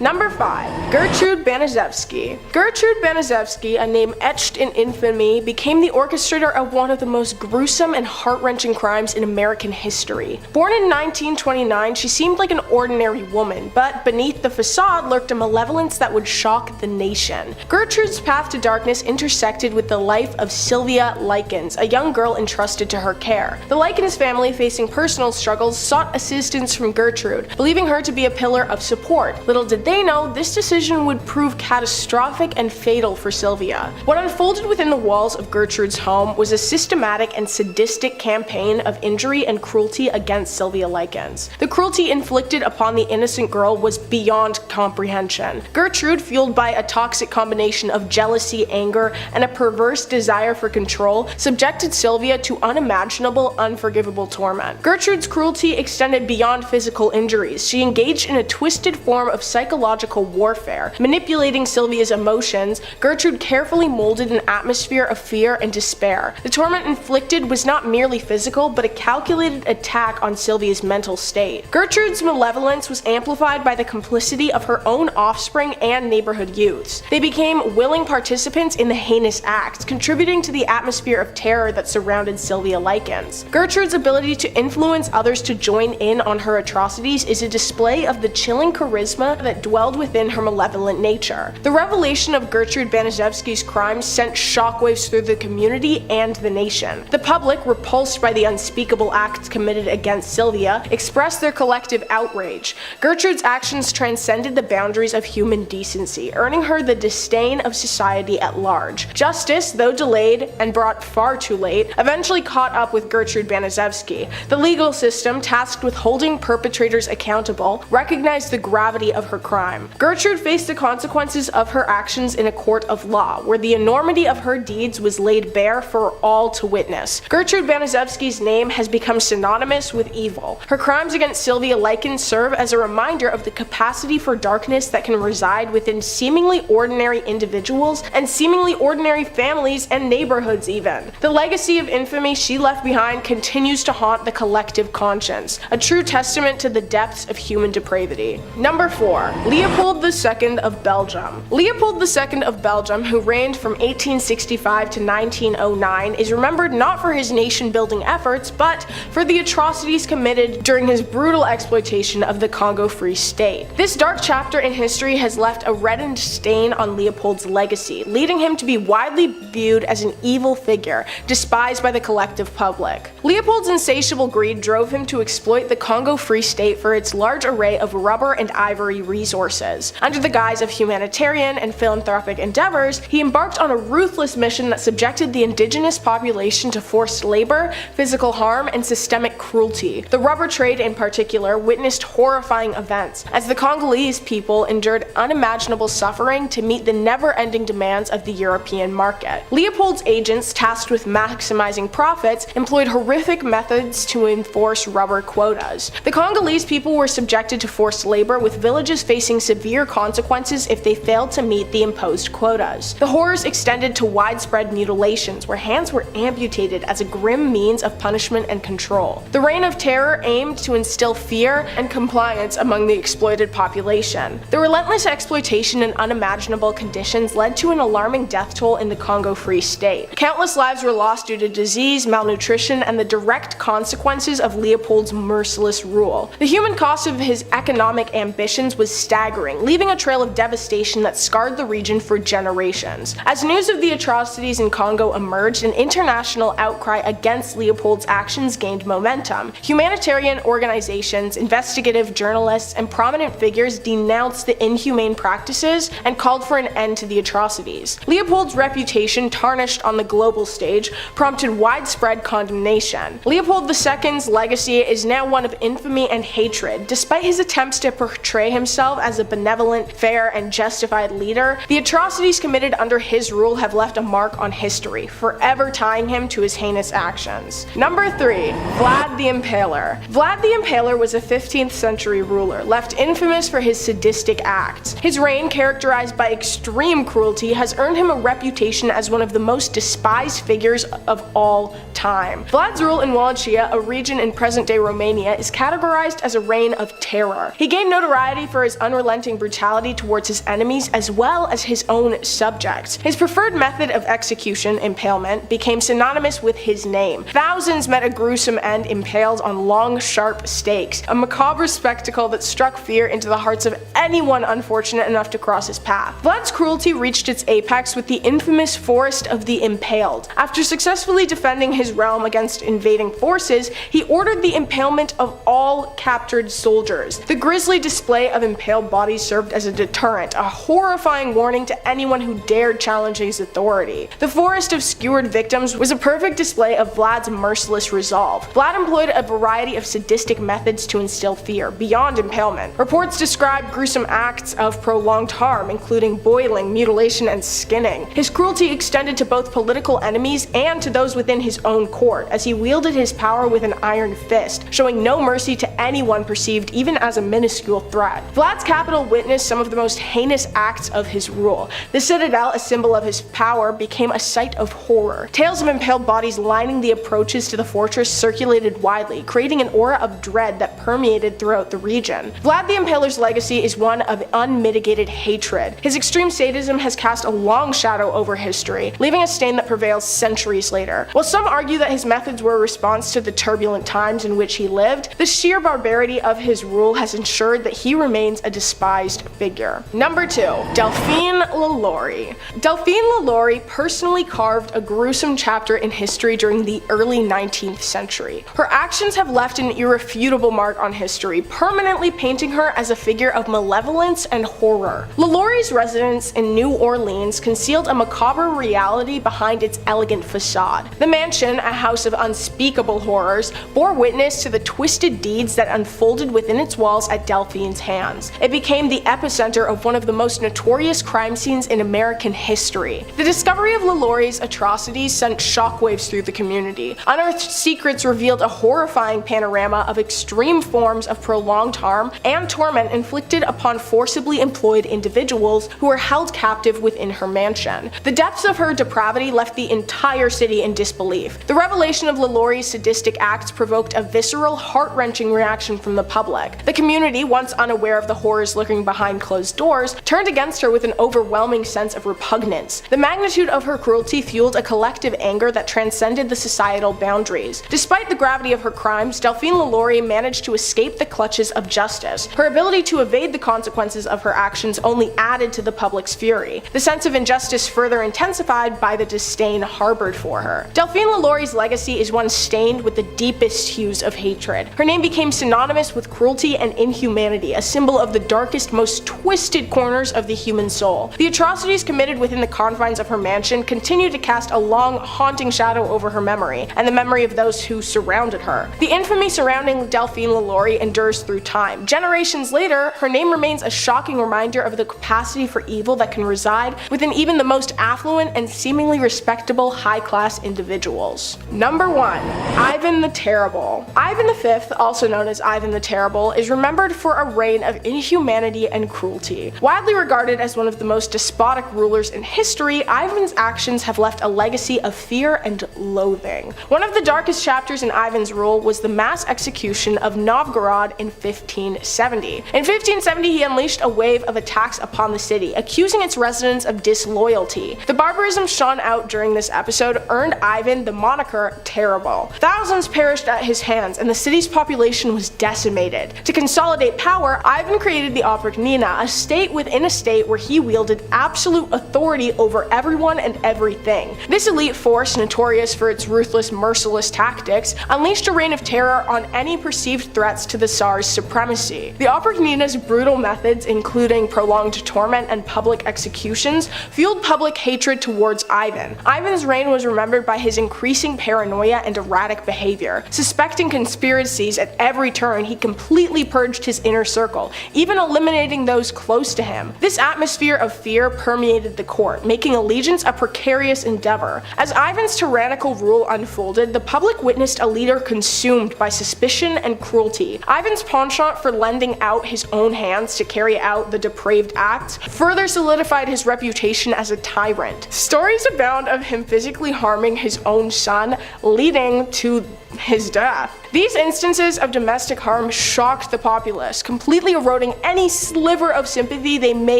Number 5. Gertrude Banazi. Gertrude Banazi, a name etched in infamy, became the orchestrator of one of the most gruesome and heart-wrenching crimes in American history. Born in 1929, she seemed like an ordinary woman, but beneath the facade lurked a malevolence that would shock the nation. Gertrude's path to darkness intersected with the life of Sylvia Likens, a young girl entrusted to her care. The Likens family, facing personal struggles, sought assistance from Gertrude, believing her to be a pillar of support. Little did they know, this decision would prove catastrophic and fatal for Sylvia. What unfolded within the walls of Gertrude's home was a systematic and sadistic campaign of injury and cruelty against Sylvia Likens. The cruelty inflicted upon the innocent girl was beyond comprehension. Gertrude, fueled by a toxic combination of jealousy, anger, and a perverse desire for control, subjected Sylvia to unimaginable, unforgivable torment. Gertrude's cruelty extended beyond physical injuries. She engaged in a twisted form of psychological warfare. Manipulating Sylvia's emotions, Gertrude carefully molded an atmosphere of fear and despair. The torment inflicted was not merely physical, but a calculated attack on Sylvia's mental state. Gertrude's malevolence was amplified by the complicity of her own offspring and neighborhood youths. They became willing participants in the heinous acts, contributing to the atmosphere of terror that surrounded Sylvia Likens. Gertrude's ability to influence others to join in on her atrocities is a display of the chilling charisma that dwelled within her malevolent nature. The revelation of Gertrude Banazi's crimes sent shockwaves through the community and the nation. The public, repulsed by the unspeakable acts committed against Sylvia, expressed their collective outrage. Gertrude's actions transcended the boundaries of human decency, earning her the disdain of society at large. Justice, though delayed and brought far too late, eventually caught up with Gertrude Banazi. The legal system, tasked with holding perpetrators accountable, recognized the gravity of her crime. Gertrude faced the consequences of her actions in a court of law, where the enormity of her deeds was laid bare for all to witness. Gertrude Banazi's name has become synonymous with evil. Her crimes against Sylvia Likens serve as a reminder of the capacity for darkness that can reside within seemingly ordinary individuals and seemingly ordinary families and neighborhoods even. The legacy of infamy she left behind continues to haunt the collective conscience, a true testament to the depths of human depravity. Number 4. Leopold II of Belgium. Leopold II of Belgium, who reigned from 1865 to 1909, is remembered not for his nation-building efforts, but for the atrocities committed during his brutal exploitation of the Congo Free State. This dark chapter in history has left a reddened stain on Leopold's legacy, leading him to be widely viewed as an evil figure, despised by the collective public. Leopold's insatiable greed drove him to exploit the Congo Free State for its large array of rubber and ivory resources. Under the guise of humanitarian and philanthropic endeavors, he embarked on a ruthless mission that subjected the indigenous population to forced labor, physical harm, and systemic cruelty. The rubber trade in particular witnessed horrifying events, as the Congolese people endured unimaginable suffering to meet the never-ending demands of the European market. Leopold's agents, tasked with maximizing profits, employed horrific methods to enforce rubber quotas. The Congolese people were subjected to forced labor, with villages facing severe consequences if they failed to meet the imposed quotas. The horrors extended to widespread mutilations, where hands were amputated as a grim means of punishment and control. The reign of terror aimed to instill fear and compliance among the exploited population. The relentless exploitation and unimaginable conditions led to an alarming death toll in the Congo Free State. Countless lives were lost due to disease, malnutrition, and the direct consequences of Leopold's merciless rule. The human cost of his economic ambitions was staggering, leaving a trail of devastation that scarred the region for generations. As news of the atrocities in Congo emerged, an international outcry against Leopold's actions gained momentum. Humanitarian organizations, investigative journalists, and prominent figures denounced the inhumane practices and called for an end to the atrocities. Leopold's reputation, tarnished on the global stage, prompted widespread condemnation. Leopold II's legacy is now one of infamy and hatred. Despite his attempts to portray himself as a benevolent, fair, and justified leader, the atrocities committed under his rule have left a mark on history, forever tying him to his heinous actions. Number 3. Vlad the Impaler. Vlad the Impaler was a 15th century ruler, left infamous for his sadistic acts. His reign, characterized by extreme cruelty, has earned him a reputation as one of the most despised figures of all time. Vlad's rule in Wallachia, a region in present-day Romania, is categorized as a reign of terror. He gained notoriety for his unrelenting brutality towards his enemies as well as his own subjects. His preferred method of execution, impalement, became synonymous with his name. Thousands met a gruesome end impaled on long, sharp stakes, a macabre spectacle that struck fear into the hearts of anyone unfortunate enough to cross his path. Vlad's cruelty reached its apex with the infamous Forest of the Impaled. After successfully defending his realm against invading forces, he ordered the impalement of all captured soldiers. The grisly display of impaled bodies served as a deterrent, a horrifying warning to anyone who dared challenge his authority. The forest of skewered victims was a perfect display of Vlad's merciless resolve. Vlad employed a variety of sadistic methods to instill fear, beyond impalement. Reports describe gruesome acts of prolonged harm, including boiling, mutilation, and skinning. His cruelty extended to both political enemies and to those within his own court, as he wielded his power with an iron fist, showing no mercy to anyone perceived even as a minuscule threat. Vlad's capital witnessed some of the most heinous acts of his rule. The citadel, a symbol of his power, became a sight of horror. Tales of impaled bodies lining the approaches to the fortress circulated widely, creating an aura of dread that permeated throughout the region. Vlad the Impaler's legacy is one of unmitigated hatred. His extreme sadism has cast a long shadow over history, leaving a stain that prevails centuries later. While some argue that his methods were a response to the turbulent times in which he lived, the sheer barbarity of his rule has ensured that he remains a despised figure. Number 2. Delphine LaLaurie. Delphine LaLaurie personally carved a gruesome chapter in history during the early 19th century. Her actions have left an irrefutable mark on history, permanently painting her as a figure of malevolence and horror. LaLaurie's residence in New Orleans concealed a macabre reality behind its elegant facade. The mansion, a house of unspeakable horrors, bore witness to the twisted deeds that unfolded within its walls at Delphine's hands. It became the epicenter of one of the most notorious crime scenes in American history. The discovery of LaLaurie's atrocities sent shockwaves through the community. Unearthed secrets revealed a horrifying panorama of extreme forms of prolonged harm and torment inflicted upon forcibly employed individuals who were held captive within her mansion. The depths of her depravity left the entire city in disbelief. The revelation of LaLaurie's sadistic acts provoked a visceral, heart-wrenching reaction from the public. The community, once unaware of the horrors lurking behind closed doors, turned against her with an overwhelming sense of repugnance. The magnitude of her cruelty fueled a collective anger that transcended the societal boundaries. Despite the gravity of her crimes, Delphine LaLaurie managed to escape the clutches of justice. Her ability to evade the consequences of her actions only added to the public's fury. The sense of injustice further intensified by the disdain harbored for her. Delphine LaLaurie's legacy is one stained with the deepest hues of hatred. Her name became synonymous with cruelty and inhumanity, a symbol of the darkest, most twisted corners of the human soul. The atrocities committed within the confines of her mansion continue to cast a long, haunting shadow over her memory, and the memory of those who surrounded her. The infamy surrounding Delphine LaLaurie endures through time. Generations later, her name remains a shocking reminder of the capacity for evil that can reside within even the most affluent and seemingly respectable high-class individuals. Number 1. Ivan the Terrible. Ivan V, also known as Ivan the Terrible, is remembered for a reign of inhumanity and cruelty. Widely regarded as one of the most despotic rulers in history, Ivan's actions have left a legacy of fear and loathing. One of the darkest chapters in Ivan's rule was the mass execution of Novgorod in 1570. In 1570, he unleashed a wave of attacks upon the city, accusing its residents of disloyalty. The barbarism shone out during this episode earned Ivan the moniker Terrible. Thousands perished at his hands, and the city's population was decimated. To consolidate power, Ivan created the Oprichnina, a state within a state where he wielded absolute authority over everyone and everything. This elite force, notorious for its ruthless, merciless tactics, unleashed a reign of terror on any perceived threats to the Tsar's supremacy. The Oprichnina's brutal methods, including prolonged torment and public executions, fueled public hatred towards Ivan. Ivan's reign was remembered by his increasing paranoia and erratic behavior. Suspecting conspiracies at every turn, he completely purged his inner circle, even eliminating those close to him. This atmosphere of fear permeated the court, making allegiance a precarious endeavor. As Ivan's tyrannical rule unfolded, the public witnessed a leader consumed by suspicion and cruelty. Ivan's penchant for lending out his own hands to carry out the depraved acts further solidified his reputation as a tyrant. Stories abound of him physically harming his own son, leading to his death. These instances of domestic harm shocked the populace, completely eroding any sliver of sympathy they may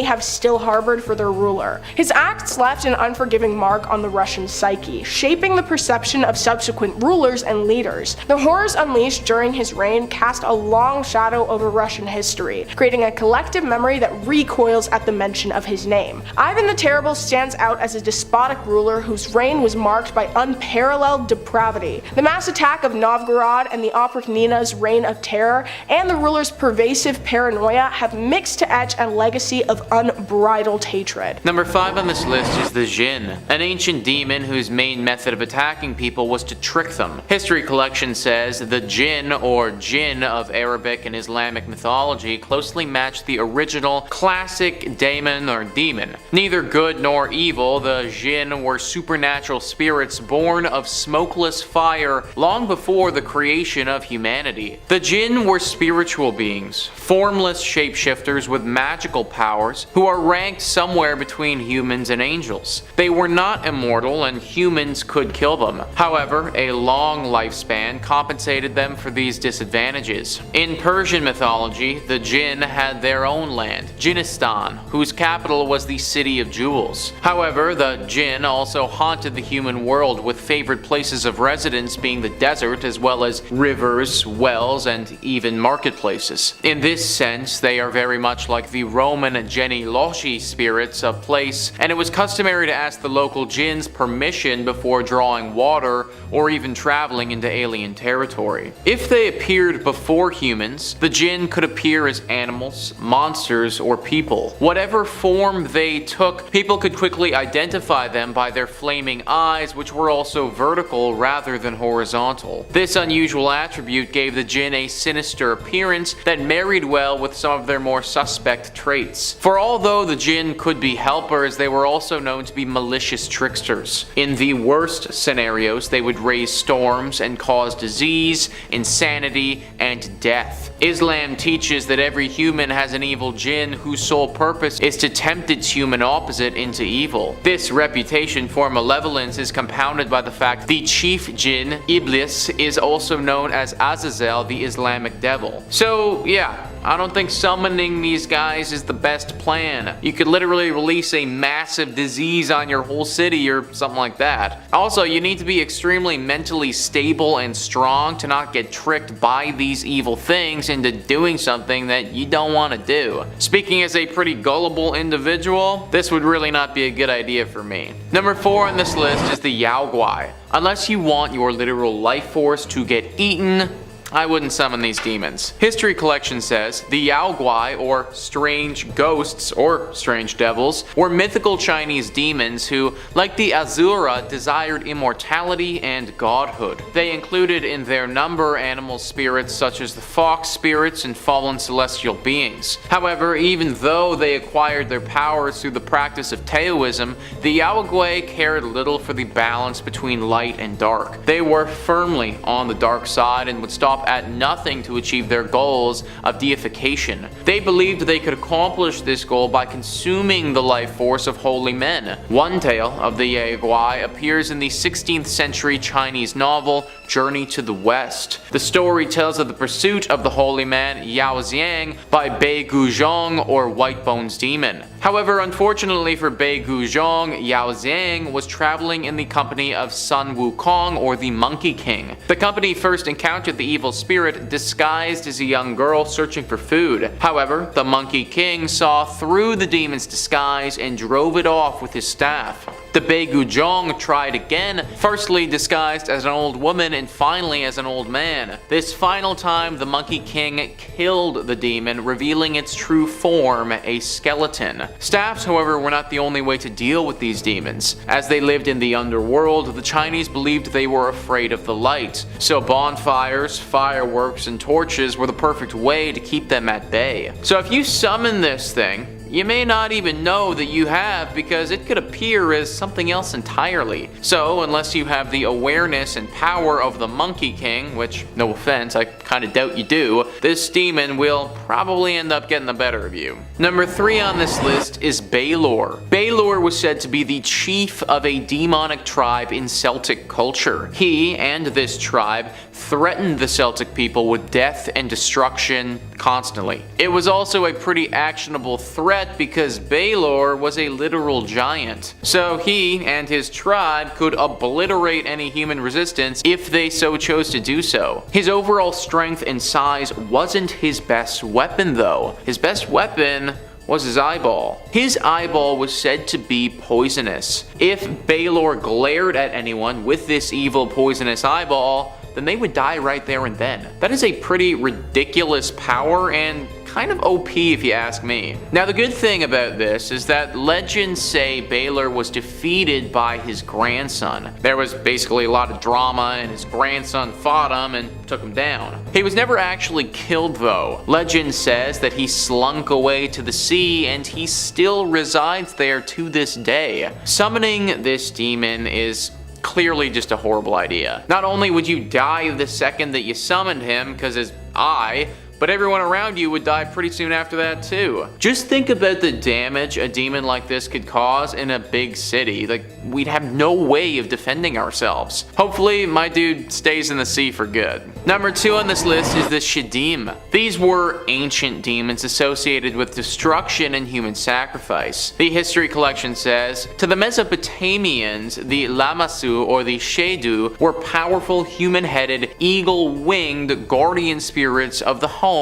have still harbored for their ruler. His acts left an unforgiving mark on the Russian psyche, shaping the perception of subsequent rulers and leaders. The horrors unleashed during his reign cast a long shadow over Russian history, creating a collective memory that recoils at the mention of his name. Ivan the Terrible stands out as a despotic ruler whose reign was marked by unparalleled depravity. The mass attack of Novgorod and the Oprichnina's reign of terror, and the ruler's pervasive paranoia have mixed to etch a legacy of unbridled hatred. Number 5 on this list is the Jinn, an ancient demon whose main method of attacking people was to trick them. History Collection says the Jinn, or Jinn of Arabic and Islamic mythology, closely matched the original classic daemon or demon. Neither good nor evil, the Jinn were supernatural spirits born of smokeless fire long before the creation of humanity. The Jinn were spiritual beings, formless shapeshifters with magical powers, who are ranked somewhere between humans and angels. They were not immortal and humans could kill them. However, a long lifespan compensated them for these disadvantages. In Persian mythology, the Jinn had their own land, Jinnistan, whose capital was the City of Jewels. However, the Jinn also haunted the human world, with favorite places of residence being the desert as well as rivers, wells, and even marketplaces. In this sense, they are very much like the Roman geniloci spirits of place, and it was customary to ask the local Jinns permission before drawing water or even traveling into alien territory. If they appeared before humans, the Jinn could appear as animals, monsters, or people. Whatever form they took, people could quickly identify them by their flaming eyes, which were also vertical rather than horizontal. This unusual attribute gave the Jinn a sinister appearance that married well with some of their more suspect traits. For although the Jinn could be helpers, they were also known to be malicious tricksters. In the worst scenarios, they would raise storms and cause disease, insanity, and death. Islam teaches that every human has an evil Jinn whose sole purpose is to tempt its human opposite into evil. This reputation for malevolence is compounded by the fact the chief Jinn, Iblis, is also known as Azazel, the Islamic devil. So yeah, I don't think summoning these guys is the best plan. You could literally release a massive disease on your whole city or something like that. Also, you need to be extremely mentally stable and strong to not get tricked by these evil things into doing something that you don't want to do. Speaking as a pretty gullible individual, this would really not be a good idea for me. Number 4 on this list is the Yuai. Unless you want your literal life force to get eaten, I wouldn't summon these demons. History Collection says the Yuai, or strange ghosts or strange devils, were mythical Chinese demons who, like the Asura, desired immortality and godhood. They included in their number animal spirits such as the fox spirits and fallen celestial beings. However, even though they acquired their powers through the practice of Taoism, the Yuai cared little for the balance between light and dark. They were firmly on the dark side and would stop at nothing to achieve their goals of deification. They believed they could accomplish this goal by consuming the life force of holy men. One tale of the Yuai appears in the 16th century Chinese novel Journey to the West. The story tells of the pursuit of the holy man Yao Xiang by Bei Guzhong, or White Bones Demon. However, unfortunately for Bei Guzhong, Yao Xiang was traveling in the company of Sun Wukong, or the Monkey King. The company first encountered the evil spirit disguised as a young girl searching for food. However, the Monkey King saw through the demon's disguise and drove it off with his staff. The Bei Guzhong tried again, firstly disguised as an old woman and finally as an old man. This final time, the Monkey King killed the demon, revealing its true form, a skeleton. Staffs, however, were not the only way to deal with these demons. As they lived in the underworld, the Chinese believed they were afraid of the light, so bonfires, fireworks, and torches were the perfect way to keep them at bay. So if you summon this thing, you may not even know that you have, because it could appear as something else entirely. So unless you have the awareness and power of the Monkey King, which, no offense, I kinda doubt you do, this demon will probably end up getting the better of you. Number 3 on this list is Bayor. Bayor was said to be the chief of a demonic tribe in Celtic culture. He and this tribe threatened the Celtic people with death and destruction constantly. It was also a pretty actionable threat because Bayor was a literal giant, so he and his tribe could obliterate any human resistance if they so chose to do so. His overall strength and size wasn't his best weapon though. His best weapon was his eyeball. His eyeball was said to be poisonous. If Bayor glared at anyone with this evil poisonous eyeball, then they would die right there and then. That is a pretty ridiculous power and kind of OP if you ask me. Now the good thing about this is that legends say Bayor was defeated by his grandson. There was basically a lot of drama and his grandson fought him and took him down. He was never actually killed though. Legend says that he slunk away to the sea and he still resides there to this day. Summoning this demon is clearly just a horrible idea. Not only would you die the second that you summoned him because his eye, but everyone around you would die pretty soon after that too. Just think about the damage a demon like this could cause in a big city. Like, we'd have no way of defending ourselves. Hopefully, my dude stays in the sea for good. Number 2 on this list is the Shedim. These were ancient demons associated with destruction and human sacrifice. The history collection says, to the Mesopotamians, the Lamassu or the Shedu were powerful human-headed, eagle-winged guardian spirits of the home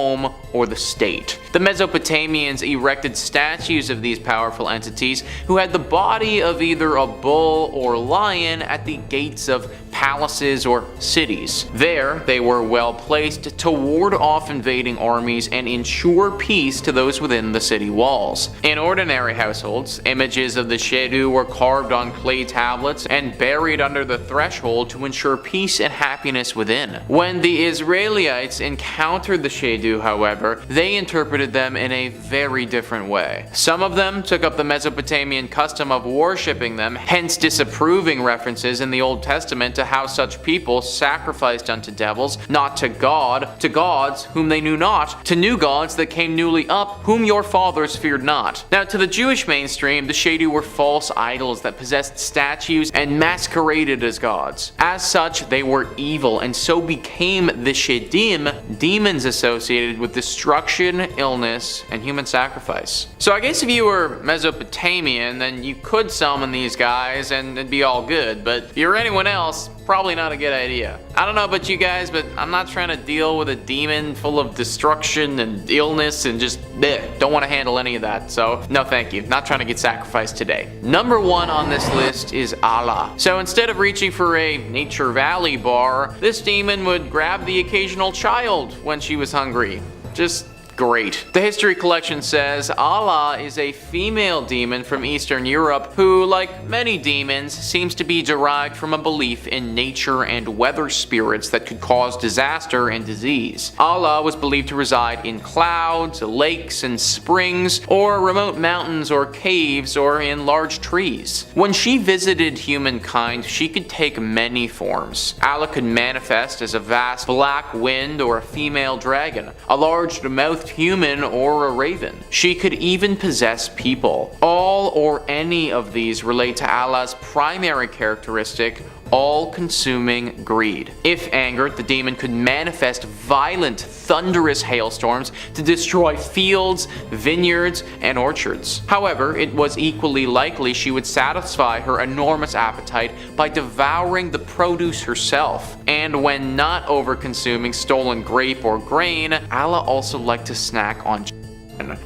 or the state. The Mesopotamians erected statues of these powerful entities who had the body of either a bull or lion at the gates of palaces or cities. There, they were well placed to ward off invading armies and ensure peace to those within the city walls. In ordinary households, images of the Shedu were carved on clay tablets and buried under the threshold to ensure peace and happiness within. When the Israelites encountered the Shedu, however, they interpreted them in a very different way. Some of them took up the Mesopotamian custom of worshipping them, hence disapproving references in the Old Testament to how such people sacrificed unto devils, not to God, to gods whom they knew not, to new gods that came newly up, whom your fathers feared not. Now, to the Jewish mainstream, the Shedu were false idols that possessed statues and masqueraded as gods. As such, they were evil, and so became the Shedim, demons associated with destruction, illness, and human sacrifice. So I guess if you were Mesopotamian, then you could summon these guys and it'd be all good, but if you're anyone else, probably not a good idea. I don't know about you guys, but I'm not trying to deal with a demon full of destruction and illness and just don't want to handle any of that. So no thank you, not trying to get sacrificed today. Number 1 on this list is Allah. So instead of reaching for a Nature Valley bar, this demon would grab the occasional child when she was hungry. Just great. The history collection says Allah is a female demon from Eastern Europe who, like many demons, seems to be derived from a belief in nature and weather spirits that could cause disaster and disease. Allah was believed to reside in clouds, lakes, and springs, or remote mountains or caves, or in large trees. When she visited humankind, she could take many forms. Allah could manifest as a vast black wind or a female dragon, a large-mouthed human, or a raven. She could even possess people. All or any of these relate to Allah's primary characteristic, all-consuming greed. If angered, the demon could manifest violent, thunderous hailstorms to destroy fields, vineyards, and orchards. However, it was equally likely she would satisfy her enormous appetite by devouring the produce herself. And when not over-consuming stolen grape or grain, Allah also liked to snack on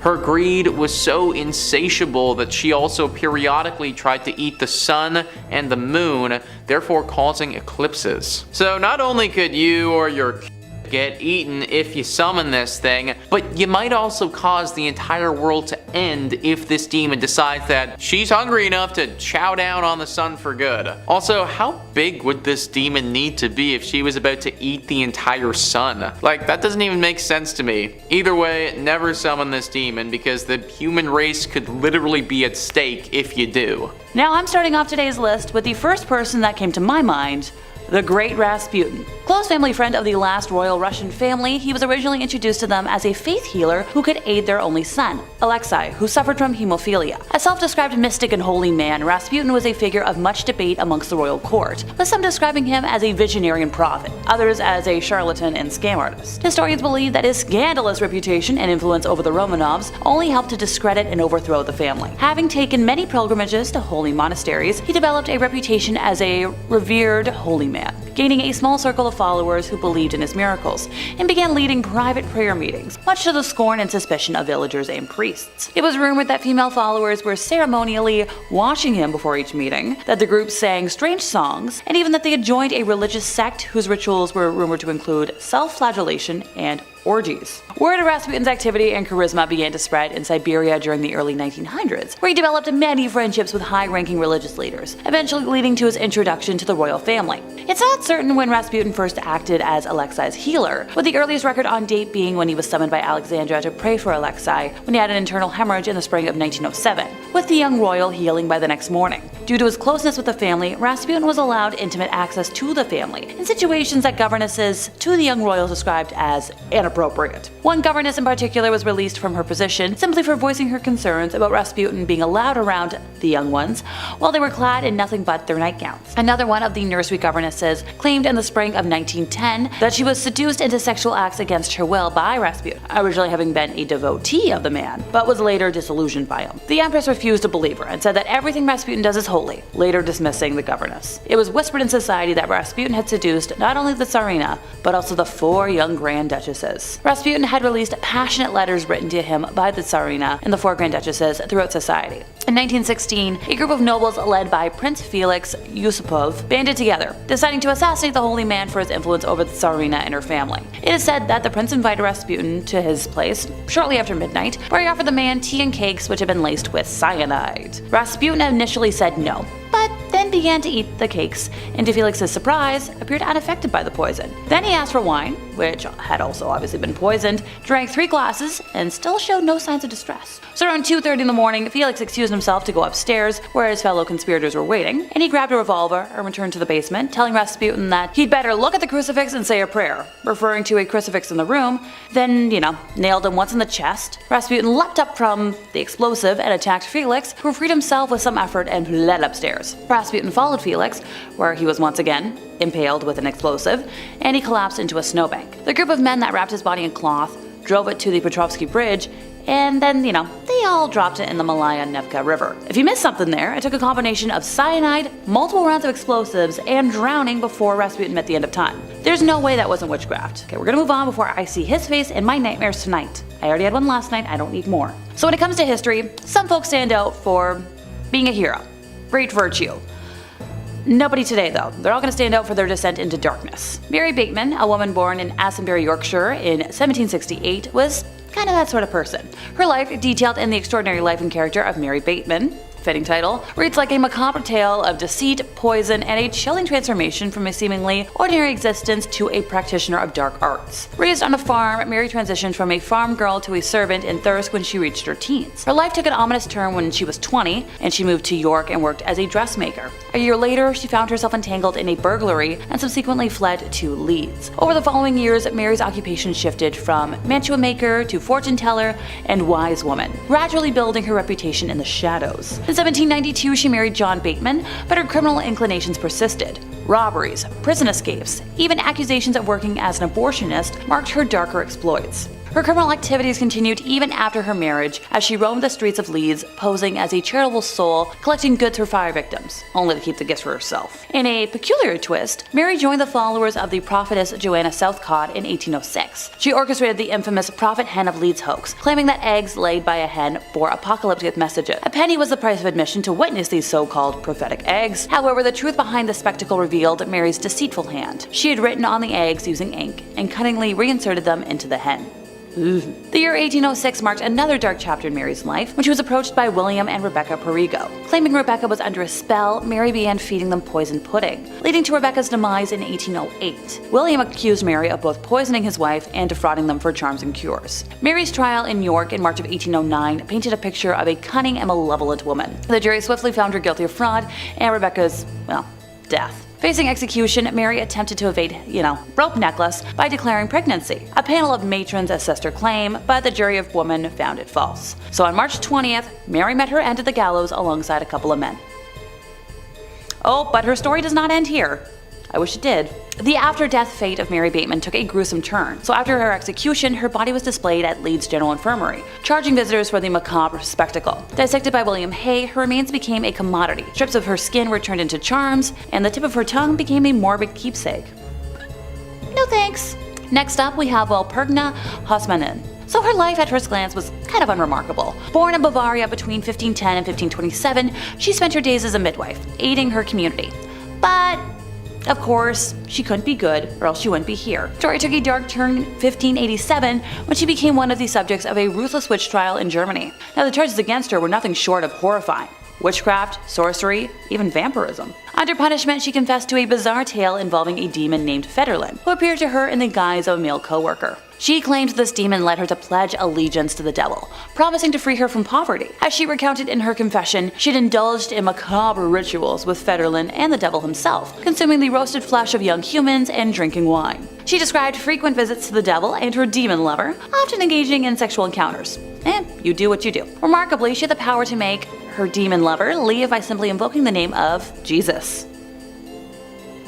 her greed was so insatiable that she also periodically tried to eat the sun and the moon, therefore causing eclipses. So not only could you or your get eaten if you summon this thing, but you might also cause the entire world to end if this demon decides that she's hungry enough to chow down on the sun for good. Also, how big would this demon need to be if she was about to eat the entire sun? Like, that doesn't even make sense to me. Either way, never summon this demon because the human race could literally be at stake if you do. Now I'm starting off today's list with the first person that came to my mind, the Great Rasputin. Close family friend of the last royal Russian family, he was originally introduced to them as a faith healer who could aid their only son, Alexei, who suffered from hemophilia. A self-described mystic and holy man, Rasputin was a figure of much debate amongst the royal court, with some describing him as a visionary and prophet, others as a charlatan and scam artist. Historians believe that his scandalous reputation and influence over the Romanovs only helped to discredit and overthrow the family. Having taken many pilgrimages to holy monasteries, he developed a reputation as a revered holy man, gaining a small circle of followers who believed in his miracles, and began leading private prayer meetings, much to the scorn and suspicion of villagers and priests. It was rumored that female followers were ceremonially washing him before each meeting, that the group sang strange songs, and even that they had joined a religious sect whose rituals were rumored to include self-flagellation and orgies. Word of Rasputin's activity and charisma began to spread in Siberia during the early 1900s, where he developed many friendships with high-ranking religious leaders, eventually leading to his introduction to the royal family. It's not certain when Rasputin first acted as Alexei's healer, with the earliest record on date being when he was summoned by Alexandra to pray for Alexei when he had an internal hemorrhage in the spring of 1907, with the young royal healing by the next morning. Due to his closeness with the family, Rasputin was allowed intimate access to the family, in situations that governesses to the young royals described as inappropriate. One governess in particular was released from her position simply for voicing her concerns about Rasputin being allowed around the young ones while they were clad in nothing but their nightgowns. Another one of the nursery governesses claimed in the spring of 1910 that she was seduced into sexual acts against her will by Rasputin, originally having been a devotee of the man, but was later disillusioned by him. The empress refused to believe her and said that everything Rasputin does is holy, later dismissing the governess. It was whispered in society that Rasputin had seduced not only the Tsarina, but also the 4 young grand duchesses. Rasputin had released passionate letters written to him by the Tsarina and the 4 grand duchesses throughout society. In 1916, a group of nobles led by Prince Felix Yusupov banded together, deciding to assassinate the holy man for his influence over the Tsarina and her family. It is said that the prince invited Rasputin to his place shortly after midnight, where he offered the man tea and cakes which had been laced with cyanide. Rasputin initially said no, but then began to eat the cakes, and to Felix's surprise, appeared unaffected by the poison. Then he asked for wine, which had also obviously been poisoned, drank 3 glasses, and still showed no signs of distress. So around 2:30 in the morning, Felix excused himself to go upstairs, where his fellow conspirators were waiting, and he grabbed a revolver and returned to the basement, telling Rasputin that he'd better look at the crucifix and say a prayer, referring to a crucifix in the room, then, nailed him once in the chest. Rasputin leapt up from the explosive and attacked Felix, who freed himself with some effort and fled upstairs. Rasputin followed Felix, where he was once again impaled with an explosive, and he collapsed into a snowbank. The group of men that wrapped his body in cloth drove it to the Petrovsky Bridge, and then, they all dropped it in the Malaya Nevka River. If you missed something there, it took a combination of cyanide, multiple rounds of explosives, and drowning before Rasputin met the end of time. There's no way that wasn't witchcraft. Okay, we're gonna move on before I see his face in my nightmares tonight. I already had one last night, I don't need more. So when it comes to history, some folks stand out for being a hero. Great virtue. Nobody today though. They're all going to stand out for their descent into darkness. Mary Bateman, a woman born in Assenbury, Yorkshire in 1768, was kind of that sort of person. Her life, detailed in The Extraordinary Life and Character of Mary Bateman, fitting title, reads like a macabre tale of deceit, poison, and a chilling transformation from a seemingly ordinary existence to a practitioner of dark arts. Raised on a farm, Mary transitioned from a farm girl to a servant in Thirsk when she reached her teens. Her life took an ominous turn when she was 20, and she moved to York and worked as a dressmaker. A year later, she found herself entangled in a burglary and subsequently fled to Leeds. Over the following years, Mary's occupation shifted from mantua maker to fortune teller and wise woman, gradually building her reputation in the shadows. In 1792, she married John Bateman, but her criminal inclinations persisted. Robberies, prison escapes, even accusations of working as an abortionist marked her darker exploits. Her criminal activities continued even after her marriage, as she roamed the streets of Leeds, posing as a charitable soul, collecting goods for fire victims, only to keep the gifts for herself. In a peculiar twist, Mary joined the followers of the prophetess Joanna Southcott in 1806. She orchestrated the infamous Prophet Hen of Leeds hoax, claiming that eggs laid by a hen bore apocalyptic messages. A penny was the price of admission to witness these so-called prophetic eggs. However, the truth behind the spectacle revealed Mary's deceitful hand. She had written on the eggs using ink and cunningly reinserted them into the hen. The year 1806 marked another dark chapter in Mary's life when she was approached by William and Rebecca Perigo. Claiming Rebecca was under a spell, Mary began feeding them poisoned pudding, leading to Rebecca's demise in 1808. William accused Mary of both poisoning his wife and defrauding them for charms and cures. Mary's trial in York in March of 1809 painted a picture of a cunning and malevolent woman. The jury swiftly found her guilty of fraud, and Rebecca's, death. Facing execution, Mary attempted to evade, rope necklace by declaring pregnancy. A panel of matrons assessed her claim, but the jury of women found it false. So on March 20th, Mary met her end at the gallows alongside a couple of men. Oh, but her story does not end here. I wish it did. The after-death fate of Mary Bateman took a gruesome turn, so after her execution, her body was displayed at Leeds General Infirmary, charging visitors for the macabre spectacle. Dissected by William Hay, her remains became a commodity. Strips of her skin were turned into charms, and the tip of her tongue became a morbid keepsake. No thanks. Next up, we have Perna Hosman. So her life at first glance was kind of unremarkable. Born in Bavaria between 1510 and 1527, she spent her days as a midwife, aiding her community. But of course, she couldn't be good, or else she wouldn't be here. Story took a dark turn in 1587 when she became one of the subjects of a ruthless witch trial in Germany. Now, the charges against her were nothing short of horrifying. Witchcraft, sorcery, even vampirism. Under punishment, she confessed to a bizarre tale involving a demon named Federlin, who appeared to her in the guise of a male co-worker. She claimed this demon led her to pledge allegiance to the devil, promising to free her from poverty. As she recounted in her confession, she'd indulged in macabre rituals with Federlin and the devil himself, consuming the roasted flesh of young humans and drinking wine. She described frequent visits to the devil and her demon lover, often engaging in sexual encounters. You do what you do. Remarkably, she had the power to make her demon lover leave by simply invoking the name of Jesus.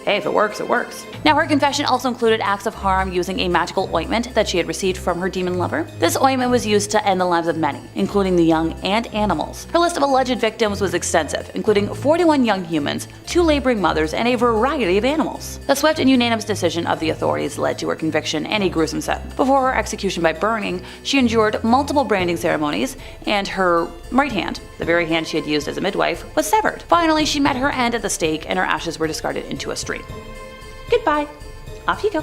Hey, if it works, it works. Now, her confession also included acts of harm using a magical ointment that she had received from her demon lover. This ointment was used to end the lives of many, including the young and animals. Her list of alleged victims was extensive, including 41 young humans, 2 laboring mothers, and a variety of animals. The swift and unanimous decision of the authorities led to her conviction and a gruesome sentence. Before her execution by burning, she endured multiple branding ceremonies, and her right hand, the very hand she had used as a midwife, was severed. Finally, she met her end at the stake, and her ashes were discarded into a stream. Goodbye. Off you go.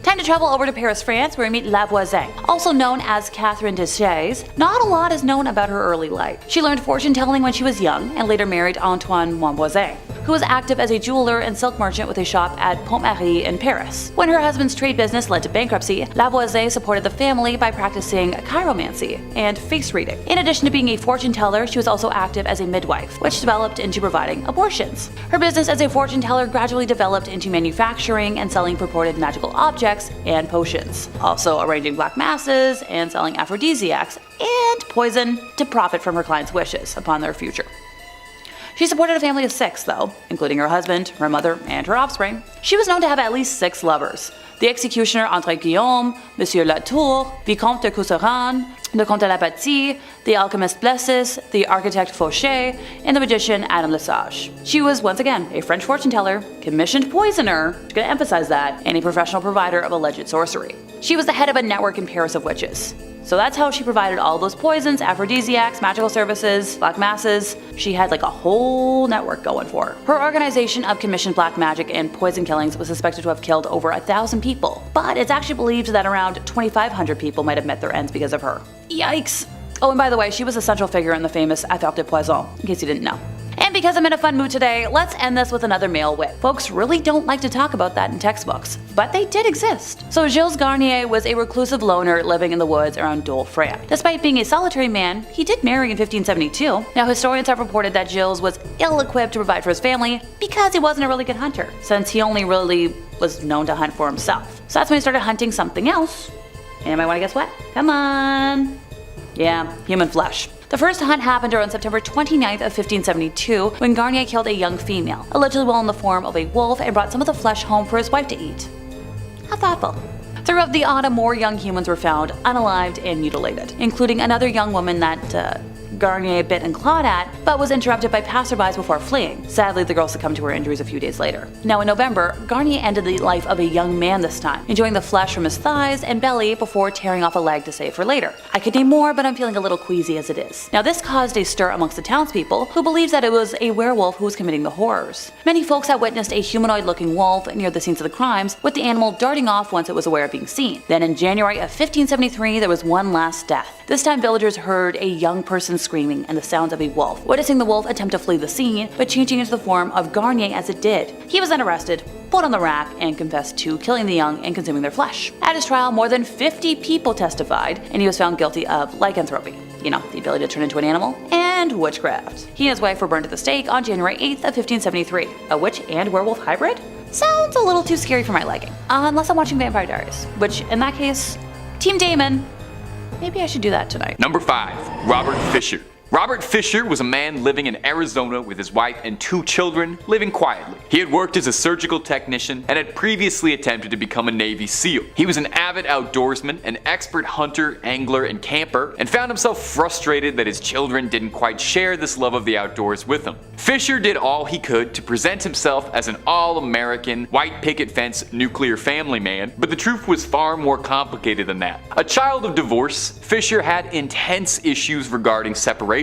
Time to travel over to Paris, France, where we meet La Voisin, also known as Katherine Des. Not a lot is known about her early life. She learned fortune telling when she was young and later married Antoine Montvoisin, who was active as a jeweler and silk merchant with a shop at Pont-Marie in Paris. When her husband's trade business led to bankruptcy, La Voisin supported the family by practicing chiromancy and face reading. In addition to being a fortune teller, she was also active as a midwife, which developed into providing abortions. Her business as a fortune teller gradually developed into manufacturing and selling purported magical objects and potions, also arranging black masses and selling aphrodisiacs and poison to profit from her clients' wishes upon their future. She supported a family of 6, though, including her husband, her mother, and her offspring. She was known to have at least 6 lovers: the executioner André Guillaume, Monsieur Latour, Vicomte de Cousseran, the Comte de la Bâtie, the alchemist Blessis, the architect Fauché, and the magician Adam Lesage. She was, once again, a French fortune teller, commissioned poisoner, I'm gonna emphasize that, and a professional provider of alleged sorcery. She was the head of a network in Paris of witches. So that's how she provided all those poisons, aphrodisiacs, magical services, black masses. She had like a whole network going for her. Her organization of commissioned black magic and poison killings was suspected to have killed over 1,000 people, but it's actually believed that around 2,500 people might have met their ends because of her. Yikes! Oh, and by the way, she was a central figure in the famous Affaire de Poison, in case you didn't know. And because I'm in a fun mood today, let's end this with another male wit. Folks really don't like to talk about that in textbooks, but they did exist. So Jacques Garnier was a reclusive loner living in the woods around Dole Freya. Despite being a solitary man, he did marry in 1572. Now, historians have reported that Gilles was ill-equipped to provide for his family because he wasn't a really good hunter, since he only really was known to hunt for himself. So that's when he started hunting something else. Anybody want to guess what? Come on. Yeah, human flesh. The first hunt happened around September 29th of 1572 when Garnier killed a young female, allegedly while in the form of a wolf, and brought some of the flesh home for his wife to eat. How thoughtful. Throughout the autumn, more young humans were found unalived and mutilated, including another young woman that Garnier bit and clawed at, but was interrupted by passerbys before fleeing. Sadly, the girl succumbed to her injuries a few days later. Now in November, Garnier ended the life of a young man this time, enjoying the flesh from his thighs and belly before tearing off a leg to save for later. I could name more, but I'm feeling a little queasy as it is. Now this caused a stir amongst the townspeople, who believed that it was a werewolf who was committing the horrors. Many folks had witnessed a humanoid-looking wolf near the scenes of the crimes, with the animal darting off once it was aware of being seen. Then in January of 1573, there was one last death. This time villagers heard a young person screaming and the sounds of a wolf, witnessing the wolf attempt to flee the scene, but changing into the form of Garnier as it did. He was then arrested, put on the rack, and confessed to killing the young and consuming their flesh. At his trial, more than 50 people testified, and he was found guilty of lycanthropy, the ability to turn into an animal, and and witchcraft. He and his wife were burned at the stake on January 8th of 1573. A witch and werewolf hybrid? Sounds a little too scary for my liking. Unless I'm watching Vampire Diaries, which in that case, Team Damon. Maybe I should do that tonight. Number 5. Robert Fisher. Robert Fisher was a man living in Arizona with his wife and 2 children, living quietly. He had worked as a surgical technician and had previously attempted to become a Navy SEAL. He was an avid outdoorsman, an expert hunter, angler, and camper, and found himself frustrated that his children didn't quite share this love of the outdoors with him. Fisher did all he could to present himself as an all-American, white picket fence, nuclear family man, but the truth was far more complicated than that. A child of divorce, Fisher had intense issues regarding separation.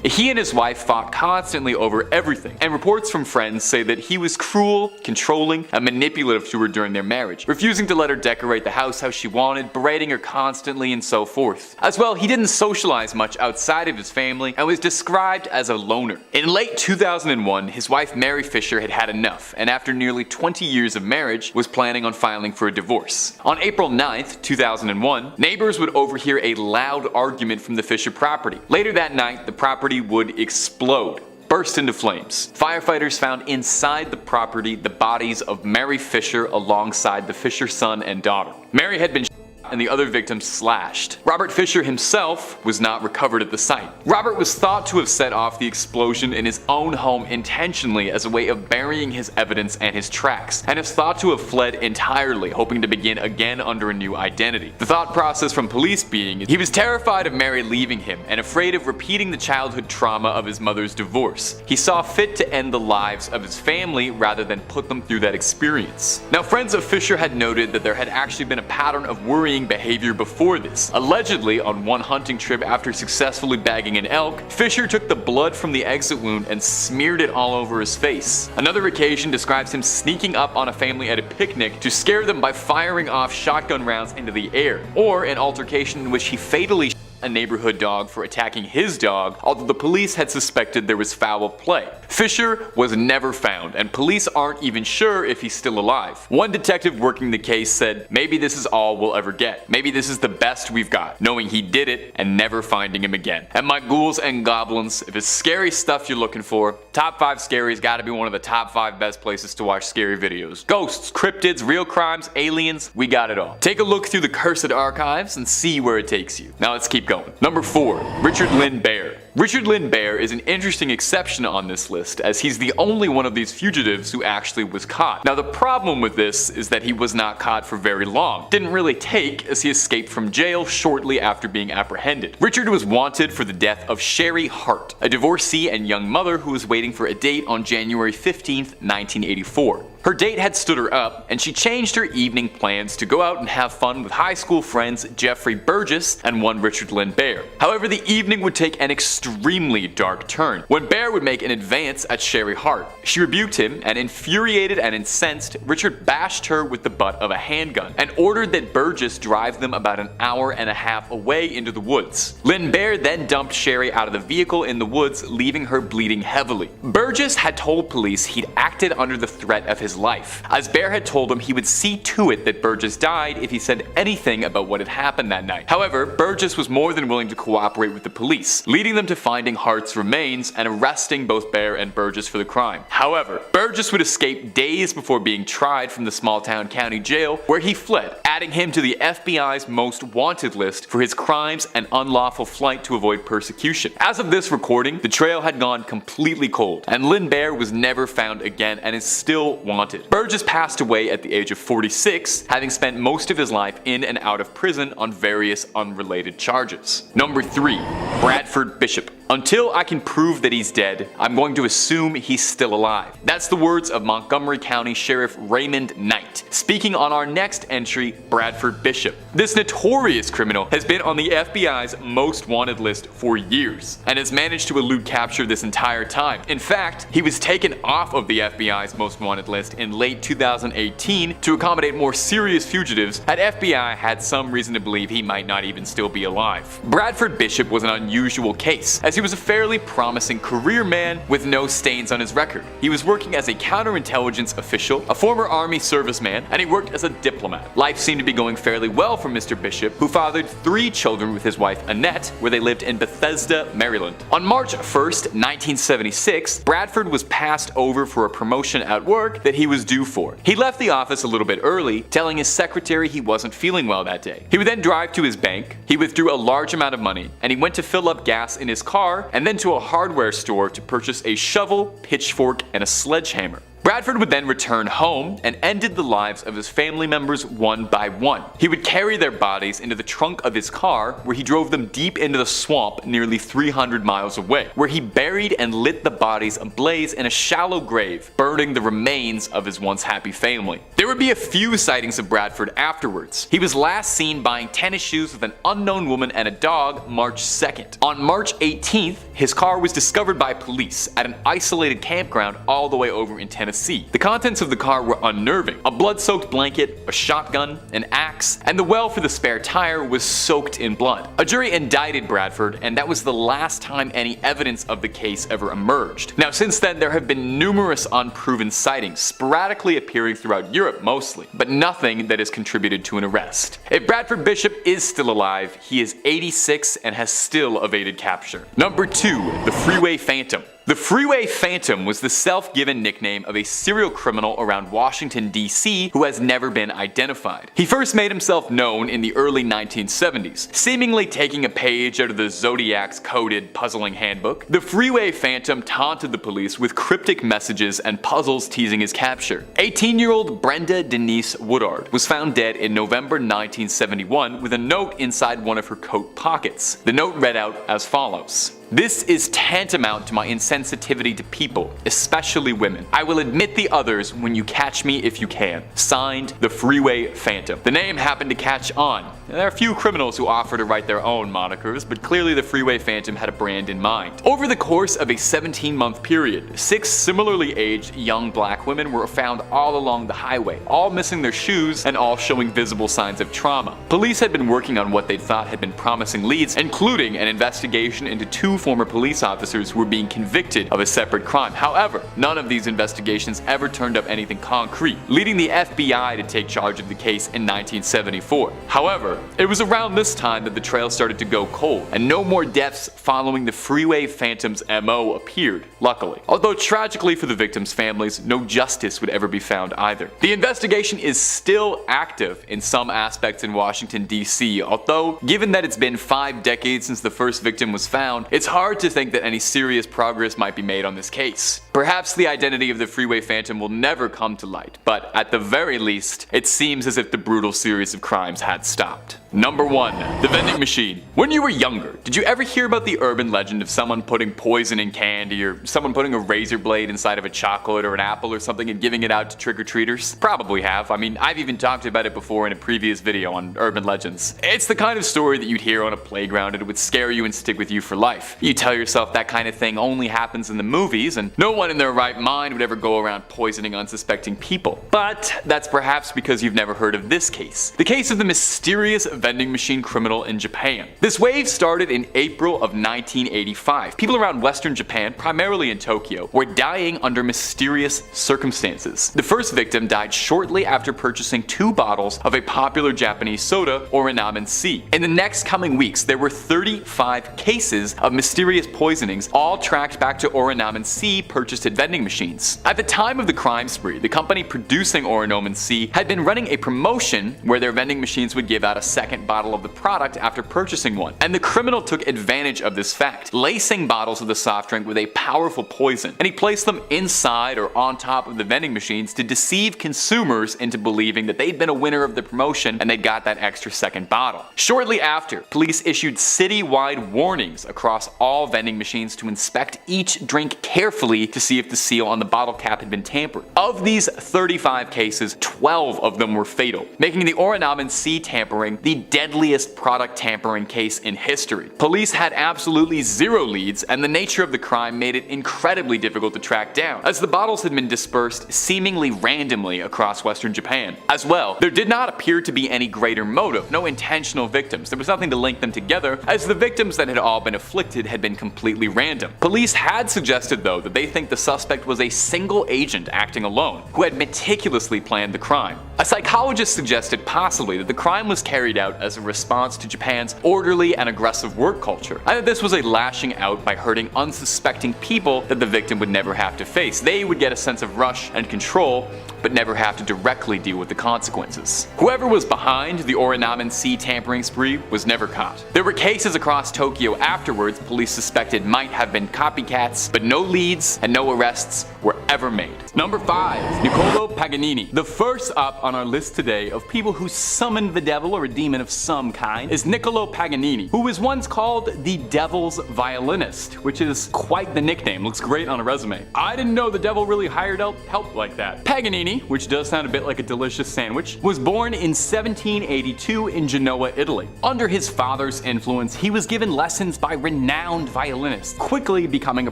He and his wife fought constantly over everything, and reports from friends say that he was cruel, controlling, and manipulative to her during their marriage, refusing to let her decorate the house how she wanted, berating her constantly, and so forth. As well, he didn't socialize much outside of his family and was described as a loner. In late 2001, his wife Mary Fisher had had enough, and after nearly 20 years of marriage, was planning on filing for a divorce. On April 9th, 2001, neighbors would overhear a loud argument from the Fisher property. Later that night, the property would explode, burst into flames. Firefighters found inside the property the bodies of Mary Fisher alongside the Fisher son and daughter. Mary had been and the other victims slashed. Robert Fisher himself was not recovered at the site. Robert was thought to have set off the explosion in his own home intentionally as a way of burying his evidence and his tracks, and is thought to have fled entirely, hoping to begin again under a new identity. The thought process from police being he was terrified of Mary leaving him and afraid of repeating the childhood trauma of his mother's divorce. He saw fit to end the lives of his family rather than put them through that experience. Now, friends of Fisher had noted that there had actually been a pattern of worrying behavior before this. Allegedly, on one hunting trip after successfully bagging an elk, Fisher took the blood from the exit wound and smeared it all over his face. Another occasion describes him sneaking up on a family at a picnic to scare them by firing off shotgun rounds into the air, or an altercation in which he fatally a neighborhood dog for attacking his dog, although the police had suspected there was foul play. Fisher was never found, and police aren't even sure if he's still alive. One detective working the case said, "Maybe this is all we'll ever get. Maybe this is the best we've got, knowing he did it and never finding him again." And my ghouls and goblins, if it's scary stuff you're looking for, Top 5 Scary's gotta be one of the top 5 best places to watch scary videos. Ghosts, cryptids, real crimes, aliens, we got it all. Take a look through the cursed archives and see where it takes you. Now let's keep going. Number 4. Richard Lin Bear. Richard Lin Bear is an interesting exception on this list, as he's the only one of these fugitives who actually was caught. Now the problem with this is that he was not caught for very long. Didn't really take, as he escaped from jail shortly after being apprehended. Richard was wanted for the death of Sherry Hart, a divorcee and young mother who was waiting for a date on January 15th, 1984. Her date had stood her up, and she changed her evening plans to go out and have fun with high school friends Jeffrey Burgess and one Richard Lin Bear. However, the evening would take an extremely dark turn when Bear would make an advance at Sherry Hart. She rebuked him, and infuriated and incensed, Richard bashed her with the butt of a handgun and ordered that Burgess drive them about an hour and a half away into the woods. Lin Bear then dumped Sherry out of the vehicle in the woods, leaving her bleeding heavily. Burgess had told police he'd acted under the threat of his life, as Bear had told him he would see to it that Burgess died if he said anything about what had happened that night. However, Burgess was more than willing to cooperate with the police, leading them to finding Hart's remains and arresting both Bear and Burgess for the crime. However, Burgess would escape days before being tried from the small-town county jail, where he fled, adding him to the FBI's most wanted list for his crimes and unlawful flight to avoid persecution. As of this recording, the trail had gone completely cold, and Lin Bear was never found again and is still wanted. Burgess passed away at the age of 46, having spent most of his life in and out of prison on various unrelated charges. Number 3. Bradford Bishop. Until I can prove that he's dead, I'm going to assume he's still alive. That's the words of Montgomery County Sheriff Raymond Knight, speaking on our next entry, Bradford Bishop. This notorious criminal has been on the FBI's most wanted list for years, and has managed to elude capture this entire time. In fact, he was taken off of the FBI's most wanted list in late 2018 to accommodate more serious fugitives, and FBI had some reason to believe he might not even still be alive. Bradford Bishop was an unusual case, as he was a fairly promising career man with no stains on his record. He was working as a counterintelligence official, a former army serviceman, and he worked as a diplomat. Life seemed to be going fairly well for Mr. Bishop, who fathered 3 children with his wife Annette, where they lived in Bethesda, Maryland. On March 1st, 1976, Bradford was passed over for a promotion at work that he was due for. He left the office a little bit early, telling his secretary he wasn't feeling well that day. He would then drive to his bank, he withdrew a large amount of money, and he went to fill up gas in his car and then to a hardware store to purchase a shovel, pitchfork, and a sledgehammer. Bradford would then return home and ended the lives of his family members one by one. He would carry their bodies into the trunk of his car, where he drove them deep into the swamp nearly 300 miles away, where he buried and lit the bodies ablaze in a shallow grave, burning the remains of his once happy family. There would be a few sightings of Bradford afterwards. He was last seen buying tennis shoes with an unknown woman and a dog March 2nd. On March 18th, his car was discovered by police at an isolated campground all the way over in Tennessee. The contents of the car were unnerving. A blood-soaked blanket, a shotgun, an axe, and the well for the spare tire was soaked in blood. A jury indicted Bradford, and that was the last time any evidence of the case ever emerged. Now, since then, there have been numerous unproven sightings, sporadically appearing throughout Europe mostly, but nothing that has contributed to an arrest. If Bradford Bishop is still alive, he is 86 and has still evaded capture. Number 2, the Freeway Phantom. The Freeway Phantom was the self-given nickname of a serial criminal around Washington, D.C. who has never been identified. He first made himself known in the early 1970s, seemingly taking a page out of the Zodiac's coded puzzling handbook. The Freeway Phantom taunted the police with cryptic messages and puzzles teasing his capture. 18-year-old Brenda Denise Woodard was found dead in November 1971 with a note inside one of her coat pockets. The note read out as follows: "This is tantamount to my insensitivity to people, especially women. I will admit the others when you catch me if you can. Signed, the Freeway Phantom." The name happened to catch on. There are a few criminals who offer to write their own monikers, but clearly the Freeway Phantom had a brand in mind. Over the course of a 17-month period, 6 similarly aged young black women were found all along the highway, all missing their shoes and all showing visible signs of trauma. Police had been working on what they thought had been promising leads, including an investigation into 2 former police officers who were being convicted of a separate crime. However, none of these investigations ever turned up anything concrete, leading the FBI to take charge of the case in 1974. However, it was around this time that the trail started to go cold, and no more deaths following the Freeway Phantom's MO appeared, luckily. Although tragically for the victims' families, no justice would ever be found either. The investigation is still active in some aspects in Washington, D.C., although given that it's been 5 decades since the first victim was found, it's hard to think that any serious progress might be made on this case. Perhaps the identity of the Freeway Phantom will never come to light, but at the very least, it seems as if the brutal series of crimes had stopped. Number 1. The Vending Machine. When you were younger, did you ever hear about the urban legend of someone putting poison in candy, or someone putting a razor blade inside of a chocolate or an apple or something and giving it out to trick-or-treaters? Probably have. I mean, I've even talked about it before in a previous video on urban legends. It's the kind of story that you'd hear on a playground and it would scare you and stick with you for life. You tell yourself that kind of thing only happens in the movies, and no one in their right mind would ever go around poisoning unsuspecting people. But that's perhaps because you've never heard of this case. The case of the mysterious vending machine criminal in Japan. This wave started in April of 1985. People around Western Japan, primarily in Tokyo, were dying under mysterious circumstances. The first victim died shortly after purchasing 2 bottles of a popular Japanese soda, Orinamen C. In the next coming weeks, there were 35 cases of mysterious poisonings, all tracked back to Orinamen C purchased at vending machines. At the time of the crime spree, the company producing Orinamen C had been running a promotion where their vending machines would give out a second bottle of the product after purchasing one, and the criminal took advantage of this fact, lacing bottles of the soft drink with a powerful poison, and he placed them inside or on top of the vending machines to deceive consumers into believing that they'd been a winner of the promotion and they got that extra second bottle. Shortly after, police issued citywide warnings across all vending machines to inspect each drink carefully to see if the seal on the bottle cap had been tampered. Of these 35 cases, 12 of them were fatal, making the Orinamen C tampering the deadliest product tampering case in history. Police had absolutely zero leads, and the nature of the crime made it incredibly difficult to track down, as the bottles had been dispersed seemingly randomly across Western Japan. As well, there did not appear to be any greater motive, no intentional victims. There was nothing to link them together, as the victims that had all been afflicted had been completely random. Police had suggested, though, that they think the suspect was a single agent acting alone, who had meticulously planned the crime. A psychologist suggested possibly that the crime was carried out as a response to Japan's orderly and aggressive work culture, and that this was a lashing out by hurting unsuspecting people that the victim would never have to face. They would get a sense of rush and control, but never have to directly deal with the consequences. Whoever was behind the Orinamen Sea tampering spree was never caught. There were cases across Tokyo afterwards police suspected might have been copycats, but no leads and no arrests were ever made. Number 5. Nicolo Paganini. The first up on our list today of people who summoned the devil or a demon of some kind is Nicolo Paganini, who was once called the devil's violinist, which is quite the nickname. Looks great on a resume. I didn't know the devil really hired out help like that. Paganini, which does sound a bit like a delicious sandwich, was born in 1782 in Genoa, Italy. Under his father's influence, he was given lessons by renowned violinists, quickly becoming a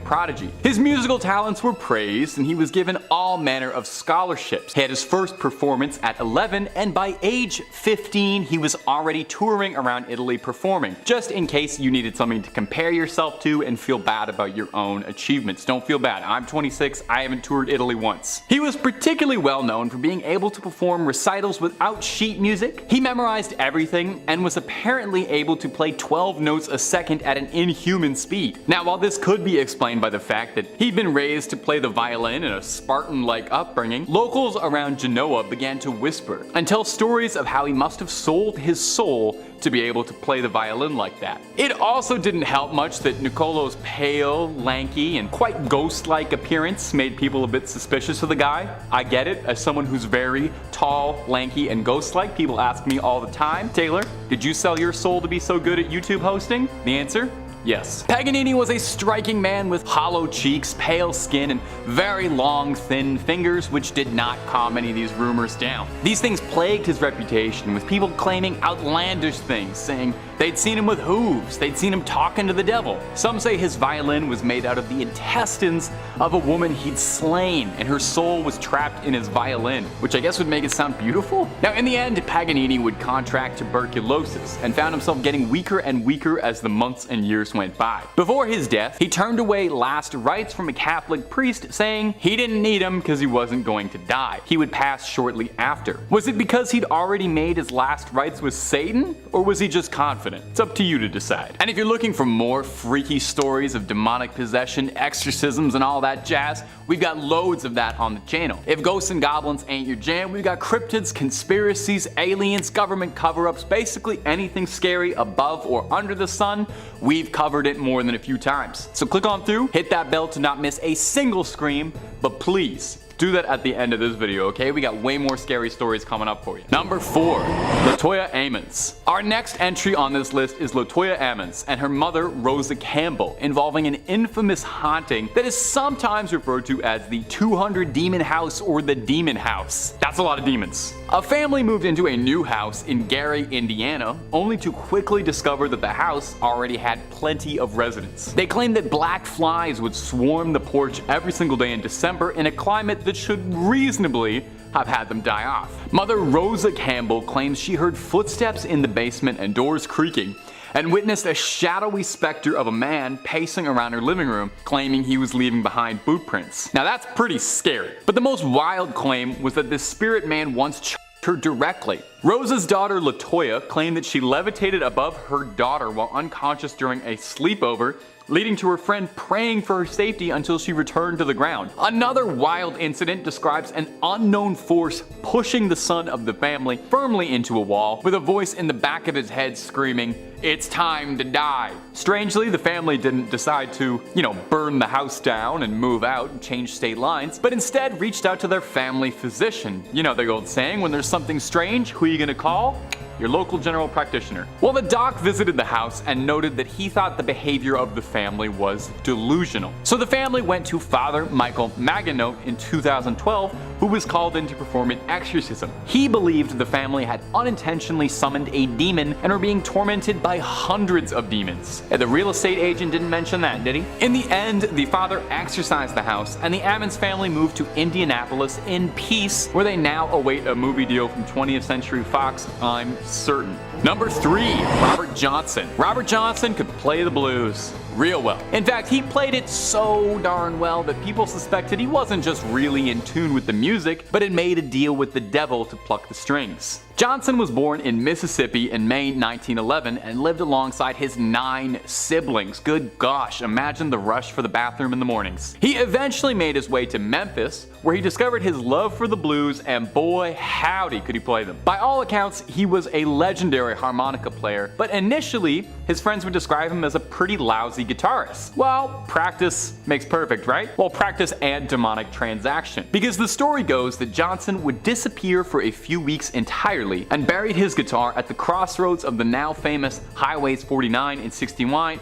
prodigy. His musical talents were praised, and he was given all manner of scholarships. He had his first performance at 11, and by age 15, he was already touring around Italy performing, just in case you needed something to compare yourself to and feel bad about your own achievements. Don't feel bad. I'm 26, I haven't toured Italy once. He was particularly well known for being able to perform recitals without sheet music. He memorized everything and was apparently able to play 12 notes a second at an inhuman speed. Now, while this could be explained by the fact that he'd been raised to play the violin in a Spartan-like upbringing, locals around Genoa began to whisper and tell stories of how he must have sold his soul to be able to play the violin like that. It also didn't help much that Nicolo's pale, lanky, and quite ghost-like appearance made people a bit suspicious of the guy. I get it, as someone who's very tall, lanky, and ghost-like, people ask me all the time, Taylor, did you sell your soul to be so good at YouTube hosting? The answer? Yes. Paganini was a striking man with hollow cheeks, pale skin, and very long, thin fingers, which did not calm any of these rumors down. These things plagued his reputation, with people claiming outlandish things, saying they'd seen him with hooves, they'd seen him talking to the devil. Some say his violin was made out of the intestines of a woman he'd slain, and her soul was trapped in his violin, which I guess would make it sound beautiful? Now, in the end, Paganini would contract tuberculosis, and found himself getting weaker and weaker as the months and years went by. Before his death, he turned away last rites from a Catholic priest, saying he didn't need him because he wasn't going to die. He would pass shortly after. Was it because he'd already made his last rites with Satan, or was he just confident? It's up to you to decide. And if you're looking for more freaky stories of demonic possession, exorcisms, and all that jazz, we've got loads of that on the channel. If ghosts and goblins ain't your jam, we've got cryptids, conspiracies, aliens, government cover-ups, basically anything scary above or under the sun, we've covered it more than a few times. So click on through, hit that bell to not miss a single scream, but please, do that at the end of this video, okay? We got way more scary stories coming up for you. Number 4. Latoya Amos. Our next entry on this list is Latoya Amos and her mother Rosa Campbell, involving an infamous haunting that is sometimes referred to as the 200 Demon House or the Demon House. That's a lot of demons. A family moved into a new house in Gary, Indiana, only to quickly discover that the house already had plenty of residents. They claimed that black flies would swarm the porch every single day in December in a climate that should reasonably have had them die off. Mother Rosa Campbell claims she heard footsteps in the basement and doors creaking, and witnessed a shadowy specter of a man pacing around her living room, claiming he was leaving behind boot prints. Now that's pretty scary. But the most wild claim was that this spirit man once choked her directly. Rosa's daughter Latoya claimed that she levitated above her daughter while unconscious during a sleepover, leading to her friend praying for her safety until she returned to the ground. Another wild incident describes an unknown force pushing the son of the family firmly into a wall, with a voice in the back of his head screaming, "It's time to die." Strangely, the family didn't decide to, burn the house down and move out and change state lines, but instead reached out to their family physician. You know the old saying, when there's something strange, who are you gonna call? your local general practitioner. Well, the doc visited the house and noted that he thought the behavior of the family was delusional. So the family went to Father Michael Maganote in 2012, who was called in to perform an exorcism. He believed the family had unintentionally summoned a demon and were being tormented by hundreds of demons. And the real estate agent didn't mention that, did he? In the end, the father exorcised the house, and the Ammons family moved to Indianapolis in peace, where they now await a movie deal from 20th Century Fox, I'm certain. Number 3, Robert Johnson. Robert Johnson could play the blues real well. In fact, he played it so darn well that people suspected he wasn't just really in tune with the music, but had made a deal with the devil to pluck the strings. Johnson was born in Mississippi in May 1911 and lived alongside his 9 siblings. Good gosh, imagine the rush for the bathroom in the mornings. He eventually made his way to Memphis, where he discovered his love for the blues, and boy howdy could he play them. By all accounts, he was a legendary harmonica player, but initially his friends would describe him as a pretty lousy guitarist. Well, practice makes perfect, right? Well, practice and demonic transaction. Because the story goes that Johnson would disappear for a few weeks entirely and buried his guitar at the crossroads of the now famous Highways 49 and 61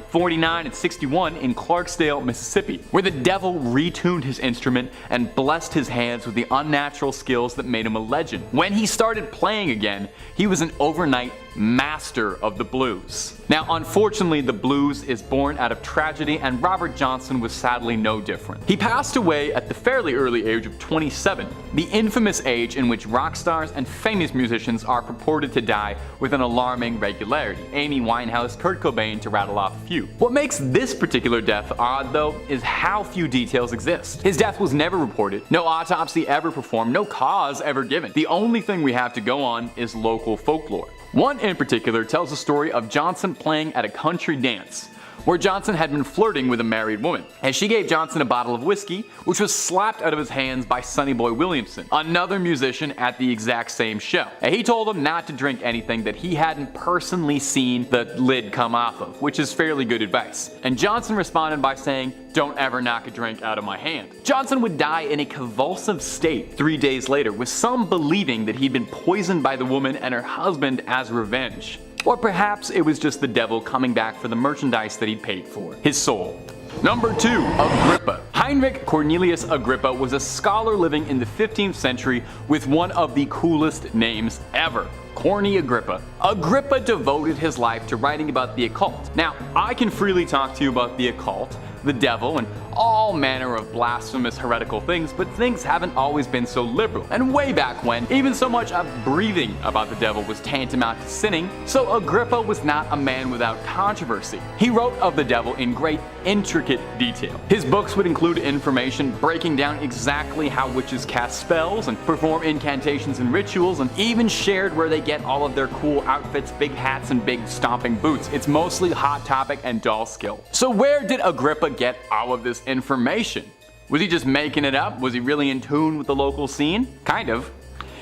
in Clarksdale, Mississippi, where the devil retuned his instrument and blessed his hands with the unnatural skills that made him a legend. When he started playing again, he was an overnight master of the blues. Now, unfortunately, the blues is born out of tragedy, and Robert Johnson was sadly no different. He passed away at the fairly early age of 27, the infamous age in which rock stars and famous musicians are purported to die with an alarming regularity. Amy Winehouse, Kurt Cobain, to rattle off a few. What makes this particular death odd, though, is how few details exist. His death was never reported, no autopsy ever performed, no cause ever given. The only thing we have to go on is local folklore. One in particular tells the story of Johnson playing at a country dance, where Johnson had been flirting with a married woman, and she gave Johnson a bottle of whiskey, which was slapped out of his hands by Sonny Boy Williamson, another musician at the exact same show. And he told him not to drink anything that he hadn't personally seen the lid come off of, which is fairly good advice. And Johnson responded by saying, "Don't ever knock a drink out of my hand." Johnson would die in a convulsive state 3 days later, with some believing that he'd been poisoned by the woman and her husband as revenge. Or perhaps it was just the devil coming back for the merchandise that he'd paid for, his soul. Number 2, Agrippa. Heinrich Cornelius Agrippa was a scholar living in the 15th century with one of the coolest names ever. Corny Agrippa. Agrippa devoted his life to writing about the occult. Now, I can freely talk to you about the occult, the devil, and all manner of blasphemous heretical things, but things haven't always been so liberal. And way back when, even so much of breathing about the devil was tantamount to sinning, so Agrippa was not a man without controversy. He wrote of the devil in great, intricate detail. His books would include information breaking down exactly how witches cast spells and perform incantations and rituals, and even shared where they get all of their cool outfits, big hats, and big stomping boots. It's mostly Hot Topic and doll skill. So where did Agrippa get all of this information? Was he just making it up? Was he really in tune with the local scene? Kind of.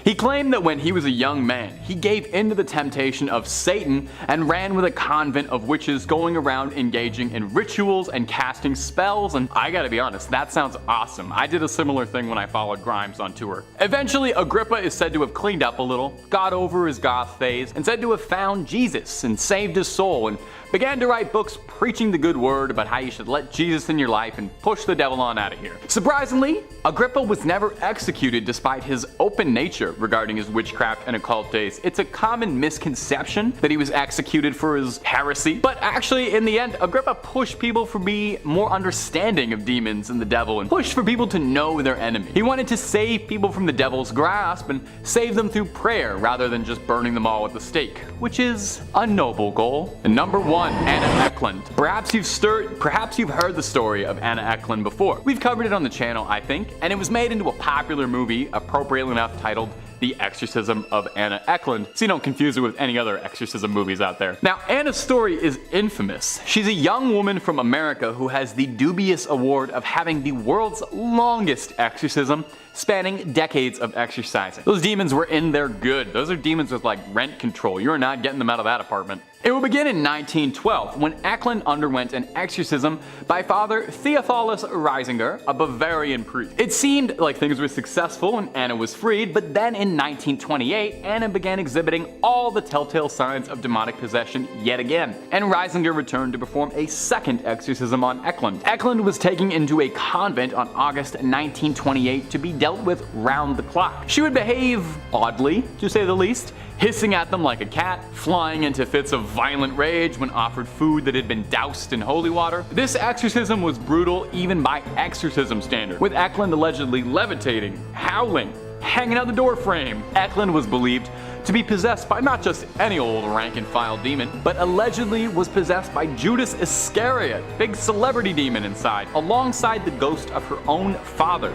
He claimed that when he was a young man, he gave in to the temptation of Satan and ran with a convent of witches, going around engaging in rituals and casting spells, and I gotta be honest, that sounds awesome. I did a similar thing when I followed Grimes on tour. Eventually, Agrippa is said to have cleaned up a little, got over his goth phase, and said to have found Jesus and saved his soul, and began to write books preaching the good word about how you should let Jesus in your life and push the devil on out of here. Surprisingly, Agrippa was never executed despite his open nature regarding his witchcraft and occult days. It's a common misconception that he was executed for his heresy, but actually in the end, Agrippa pushed people for being more understanding of demons and the devil, and pushed for people to know their enemy. He wanted to save people from the devil's grasp and save them through prayer rather than just burning them all at the stake, which is a noble goal. And number 1, Anna Eckland. Perhaps you've heard the story of Anna Eckland before. We've covered it on the channel, I think, and it was made into a popular movie, appropriately enough titled The Exorcism of Anna Eckland, so you don't confuse it with any other exorcism movies out there. Now, Anna's story is infamous. She's a young woman from America who has the dubious award of having the world's longest exorcism, spanning decades of exercising. Those demons were in there good. Those are demons with like rent control. You're not getting them out of that apartment. It will begin in 1912 when Eckland underwent an exorcism by Father Theophilus Reisinger, a Bavarian priest. It seemed like things were successful and Anna was freed, but then in 1928 Anna began exhibiting all the telltale signs of demonic possession yet again, and Reisinger returned to perform a second exorcism on Eckland. Eckland was taken into a convent on August 1928 to be dealt with round the clock. She would behave oddly, to say the least, hissing at them like a cat, flying into fits of violent rage when offered food that had been doused in holy water. This exorcism was brutal even by exorcism standard, with Eckland allegedly levitating, howling, hanging out the door frame. Eckland was believed to be possessed by not just any old rank-and-file demon, but allegedly was possessed by Judas Iscariot, big celebrity demon inside, alongside the ghost of her own father.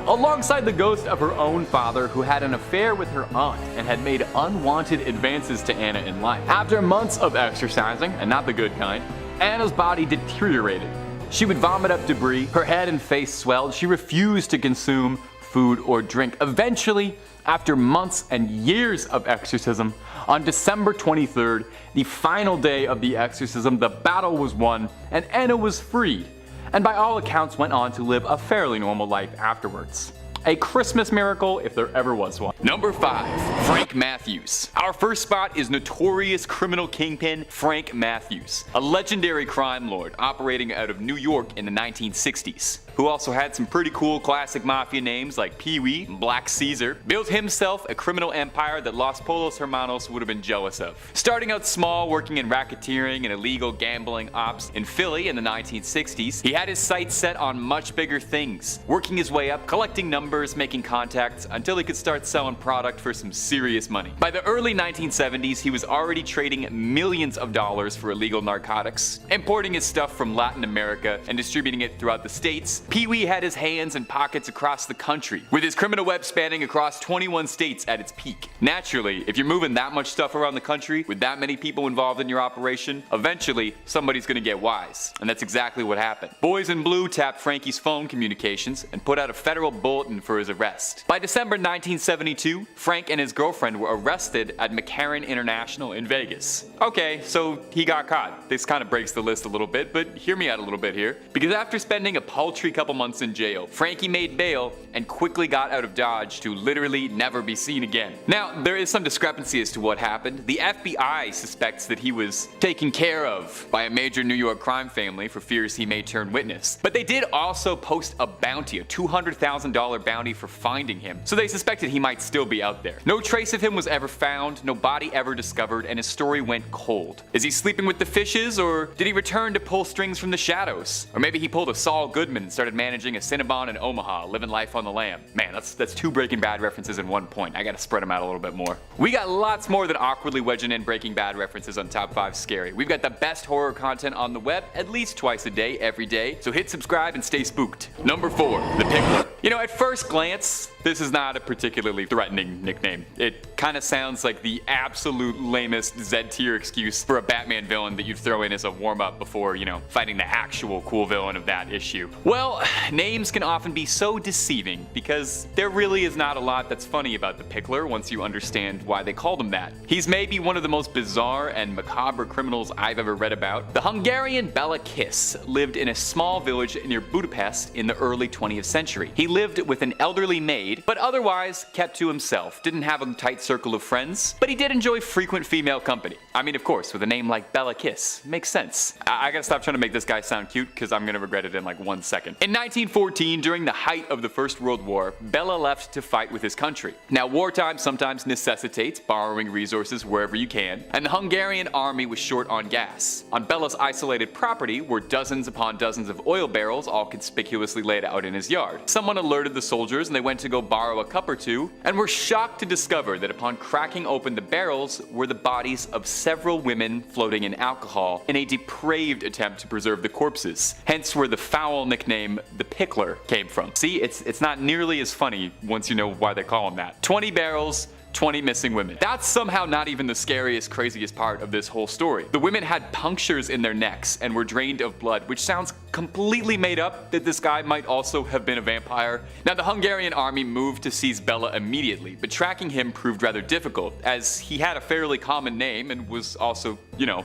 Who had an affair with her aunt and had made unwanted advances to Anna in life. After months of exercising, and not the good kind, Anna's body deteriorated. She would vomit up debris, her head and face swelled, she refused to consume food or drink. Eventually, after months and years of exorcism, on December 23rd, the final day of the exorcism, the battle was won and Anna was freed, and by all accounts went on to live a fairly normal life afterwards. A Christmas miracle if there ever was one. Number 5. Frank Matthews. Our first spot is notorious criminal kingpin Frank Matthews, a legendary crime lord operating out of New York in the 1960s, who also had some pretty cool classic mafia names like Pee-wee and Black Caesar. Built himself a criminal empire that Los Polos Hermanos would have been jealous of. Starting out small, working in racketeering and illegal gambling ops in Philly in the 1960s, he had his sights set on much bigger things, working his way up, collecting numbers, making contacts, until he could start selling product for some serious money. By the early 1970s, he was already trading millions of dollars for illegal narcotics, importing his stuff from Latin America and distributing it throughout the states. Pee-wee had his hands and pockets across the country, with his criminal web spanning across 21 states at its peak. Naturally, if you're moving that much stuff around the country with that many people involved in your operation, eventually somebody's gonna get wise, and that's exactly what happened. Boys in Blue tapped Frankie's phone communications and put out a federal bulletin for his arrest. By December 1972, Frank and his girlfriend were arrested at McCarran International in Vegas. Okay, so he got caught. This kind of breaks the list a little bit, but hear me out a little bit here. Because after spending a paltry couple months in jail, Frankie made bail and quickly got out of Dodge to literally never be seen again. Now, there is some discrepancy as to what happened. The FBI suspects that he was taken care of by a major New York crime family for fears he may turn witness. But they did also post a bounty, a $200,000 bounty for finding him, so they suspected he might still be out there. No trace of him was ever found, no body ever discovered, and his story went cold. Is he sleeping with the fishes, or did he return to pull strings from the shadows? Or maybe he pulled a Saul Goodman and started managing a Cinnabon in Omaha, living life on the lam. Man, that's 2 Breaking Bad references in one point. I gotta spread them out a little bit more. We got lots more than awkwardly wedging in Breaking Bad references on Top 5 Scary. We've got the best horror content on the web at least twice a day, every day, so hit subscribe and stay spooked. Number 4, The Pickler. You know, at first glance, this is not a particularly threatening nickname. It kind of sounds like the absolute lamest Z-tier excuse for a Batman villain that you'd throw in as a warm-up before, you know, fighting the actual cool villain of that issue. Well, names can often be so deceiving because there really is not a lot that's funny about the Pickler once you understand why they called him that. He's maybe one of the most bizarre and macabre criminals I've ever read about. The Hungarian Bela Kiss lived in a small village near Budapest in the early 20th century. He lived with an elderly maid, but otherwise kept to himself, didn't have a tight circle of friends, but he did enjoy frequent female company. I mean, of course, with a name like Bela Kiss, makes sense. I gotta stop trying to make this guy sound cute because I'm gonna regret it in like 1 second. In 1914, during the height of the First World War, Bela left to fight with his country. Now, wartime sometimes necessitates borrowing resources wherever you can, and the Hungarian army was short on gas. On Bela's isolated property were dozens upon dozens of oil barrels all conspicuously laid out in his yard. Someone alerted the soldiers and they went to go borrow a cup or two, and were shocked to discover that upon cracking open the barrels were the bodies of several women floating in alcohol in a depraved attempt to preserve the corpses, hence where the foul nickname the Pickler came from. See, it's not nearly as funny once you know why they call him that. 20 barrels, 20 missing women. That's somehow not even the scariest, craziest part of this whole story. The women had punctures in their necks and were drained of blood, which sounds completely made up that this guy might also have been a vampire. Now, the Hungarian army moved to seize Bela immediately, but tracking him proved rather difficult, as he had a fairly common name and was also,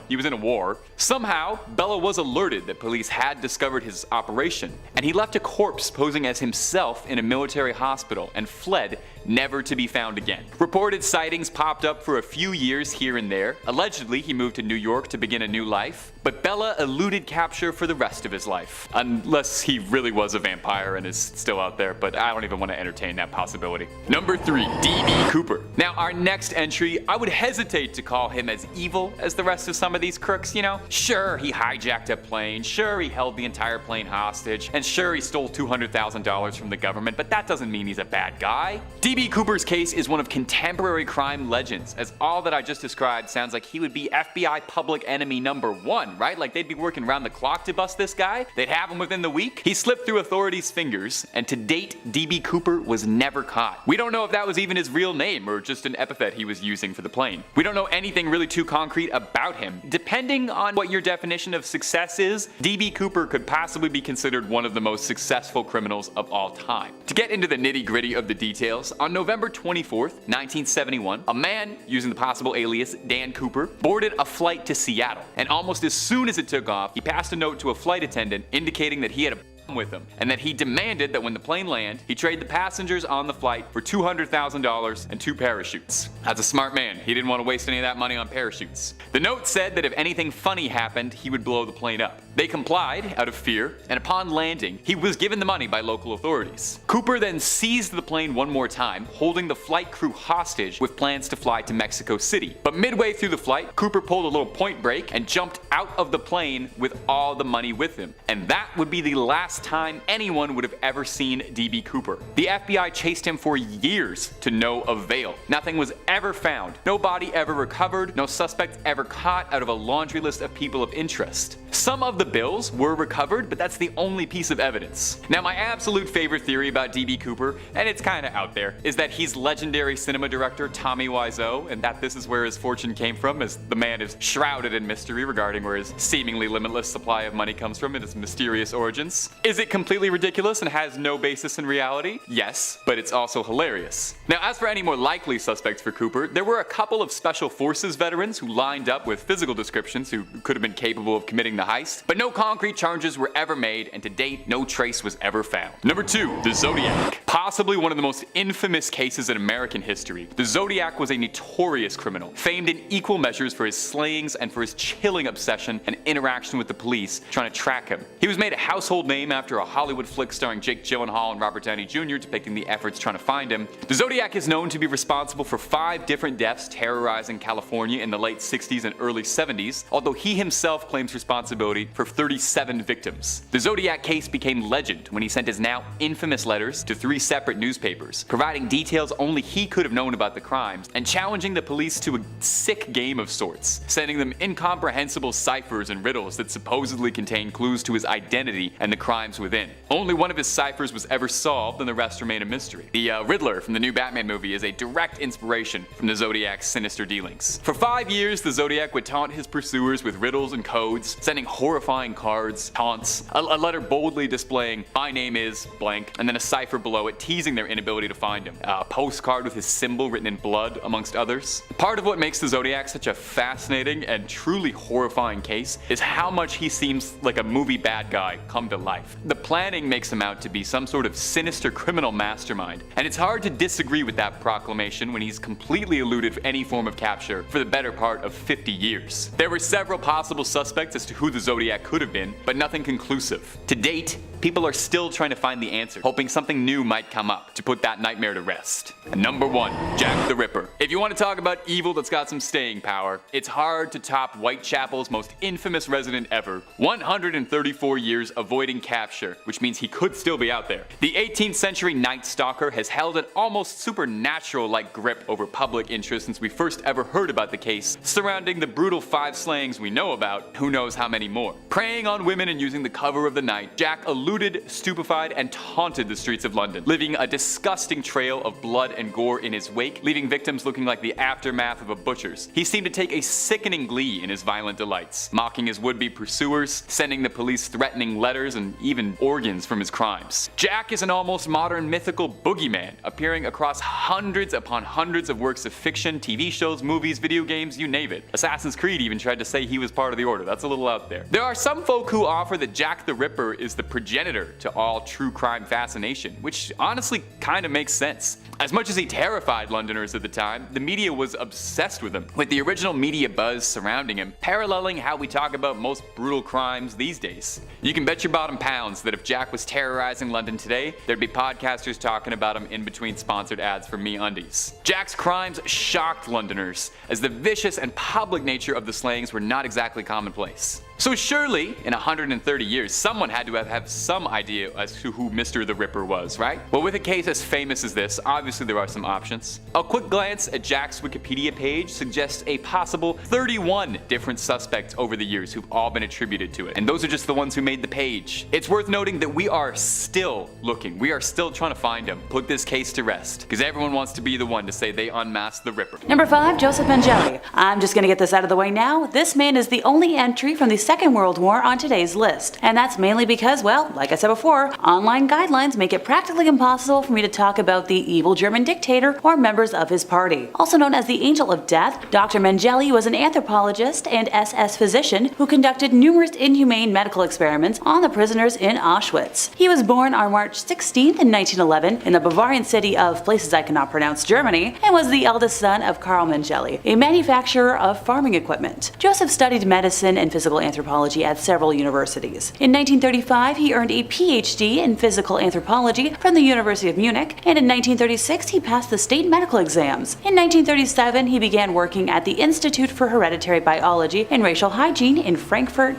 he was in a war. Somehow, Bela was alerted that police had discovered his operation, and he left a corpse posing as himself in a military hospital and fled, never to be found again. Reported sightings popped up for a few years here and there. Allegedly, he moved to New York to begin a new life, but Bela eluded capture for the rest of his life. Unless he really was a vampire and is still out there, but I don't even want to entertain that possibility. Number 3, D.B. Cooper. Now, our next entry, I would hesitate to call him as evil as the rest of some of these crooks, Sure, he hijacked a plane, sure, he held the entire plane hostage, and sure, he stole $200,000 from the government, but that doesn't mean he's a bad guy. D.B. Cooper's case is one of contemporary crime legends, as all that I just described sounds like he would be FBI public enemy number 1, right? Like they'd be working around the clock to bust this guy, they'd have him within the week. He slipped through authorities' fingers, and to date, D.B. Cooper was never caught. We don't know if that was even his real name or just an epithet he was using for the plane. We don't know anything really too concrete about him. Depending on what your definition of success is, D.B. Cooper could possibly be considered one of the most successful criminals of all time. To get into the nitty-gritty of the details, on November 24th, 1971, a man using the possible alias Dan Cooper boarded a flight to Seattle, and almost as soon as it took off, he passed a note to a flight attendant indicating that he had a with him, and that he demanded that when the plane landed, he trade the passengers on the flight for $200,000 and 2 parachutes. That's a smart man. He didn't want to waste any of that money on parachutes. The note said that if anything funny happened, he would blow the plane up. They complied out of fear, and upon landing, he was given the money by local authorities. Cooper then seized the plane one more time, holding the flight crew hostage with plans to fly to Mexico City. But midway through the flight, Cooper pulled a little point break and jumped out of the plane with all the money with him. And that would be the last time anyone would have ever seen D.B. Cooper. The FBI chased him for years to no avail. Nothing was ever found. No body ever recovered. No suspect ever caught out of a laundry list of people of interest. Some of the bills were recovered, but that's the only piece of evidence. Now, my absolute favorite theory about D.B. Cooper, and it's kinda out there, is that he's legendary cinema director Tommy Wiseau, and that this is where his fortune came from, as the man is shrouded in mystery regarding where his seemingly limitless supply of money comes from and his mysterious origins. Is it completely ridiculous and has no basis in reality? Yes, but it's also hilarious. Now, as for any more likely suspects for Cooper, there were a couple of Special Forces veterans who lined up with physical descriptions who could have been capable of committing the heist, but no concrete charges were ever made, and to date, no trace was ever found. Number 2, the Zodiac. Possibly one of the most infamous cases in American history, the Zodiac was a notorious criminal, famed in equal measures for his slayings and for his chilling obsession and interaction with the police trying to track him. He was made a household name after a Hollywood flick starring Jake Gyllenhaal and Robert Downey Jr. depicting the efforts trying to find him. The Zodiac is known to be responsible for 5 different deaths terrorizing California in the late 60s and early 70s, although he himself claims responsibility for 37 victims. The Zodiac case became legend when he sent his now infamous letters to 3 separate newspapers, providing details only he could have known about the crimes, and challenging the police to a sick game of sorts, sending them incomprehensible ciphers and riddles that supposedly contain clues to his identity and the crimes within. Only one of his ciphers was ever solved, and the rest remain a mystery. The Riddler from the new Batman movie is a direct inspiration from the Zodiac's sinister dealings. For 5 years, the Zodiac would taunt his pursuers with riddles and codes, sending horrifying cards, taunts, a letter boldly displaying "My name is blank," and then a cipher below it teasing their inability to find him. A postcard with his symbol written in blood, amongst others. Part of what makes the Zodiac such a fascinating and truly horrifying case is how much he seems like a movie bad guy come to life. The planning makes him out to be some sort of sinister criminal mastermind, and it's hard to disagree with that proclamation when he's completely eluded any form of capture for the better part of 50 years. There were several possible suspects as to who the Zodiac could have been, but nothing conclusive. To date, people are still trying to find the answer, hoping something new might come up to put that nightmare to rest. Number 1, Jack the Ripper. If you want to talk about evil that's got some staying power, it's hard to top Whitechapel's most infamous resident ever. 134 years avoiding capture capture, which means he could still be out there. The 18th century Night Stalker has held an almost supernatural-like grip over public interest since we first ever heard about the case, surrounding the brutal 5 slayings we know about, who knows how many more. Preying on women and using the cover of the night, Jack eluded, stupefied, and taunted the streets of London, leaving a disgusting trail of blood and gore in his wake, leaving victims looking like the aftermath of a butcher's. He seemed to take a sickening glee in his violent delights, mocking his would-be pursuers, sending the police threatening letters, and even organs from his crimes. Jack is an almost modern mythical boogeyman, appearing across hundreds upon hundreds of works of fiction, TV shows, movies, video games, you name it. Assassin's Creed even tried to say he was part of the Order. That's a little out there. There are some folk who offer that Jack the Ripper is the progenitor to all true crime fascination, which honestly kind of makes sense. As much as he terrified Londoners at the time, the media was obsessed with him, with the original media buzz surrounding him, paralleling how we talk about most brutal crimes these days. You can bet your bottom pounds that if Jack was terrorizing London today, there'd be podcasters talking about him in between sponsored ads for MeUndies. Jack's crimes shocked Londoners, as the vicious and public nature of the slayings were not exactly commonplace. So surely, in 130 years, someone had to have some idea as to who Mr. the Ripper was, right? Well, with a case as famous as this, obviously there are some options. A quick glance at Jack's Wikipedia page suggests a possible 31 different suspects over the years who've all been attributed to it. And those are just the ones who made the page. It's worth noting that we are still looking. We are still trying to find him, put this case to rest, because everyone wants to be the one to say they unmasked the Ripper. Number 5, Joseph Mengele. I'm just gonna get this out of the way now. This man is the only entry from the Second World War on today's list. And that's mainly because, well, like I said before, online guidelines make it practically impossible for me to talk about the evil German dictator or members of his party. Also known as the Angel of Death, Dr. Mengele was an anthropologist and SS physician who conducted numerous inhumane medical experiments on the prisoners in Auschwitz. He was born on March 16th in 1911 in the Bavarian city of places I cannot pronounce, Germany, and was the eldest son of Karl Mengele, a manufacturer of farming equipment. Joseph studied medicine and physical anthropology at several universities. In 1935, he earned a PhD in physical anthropology from the University of Munich, and in 1936 he passed the state medical exams. In 1937, he began working at the Institute for Hereditary Biology and Racial Hygiene in Frankfurt,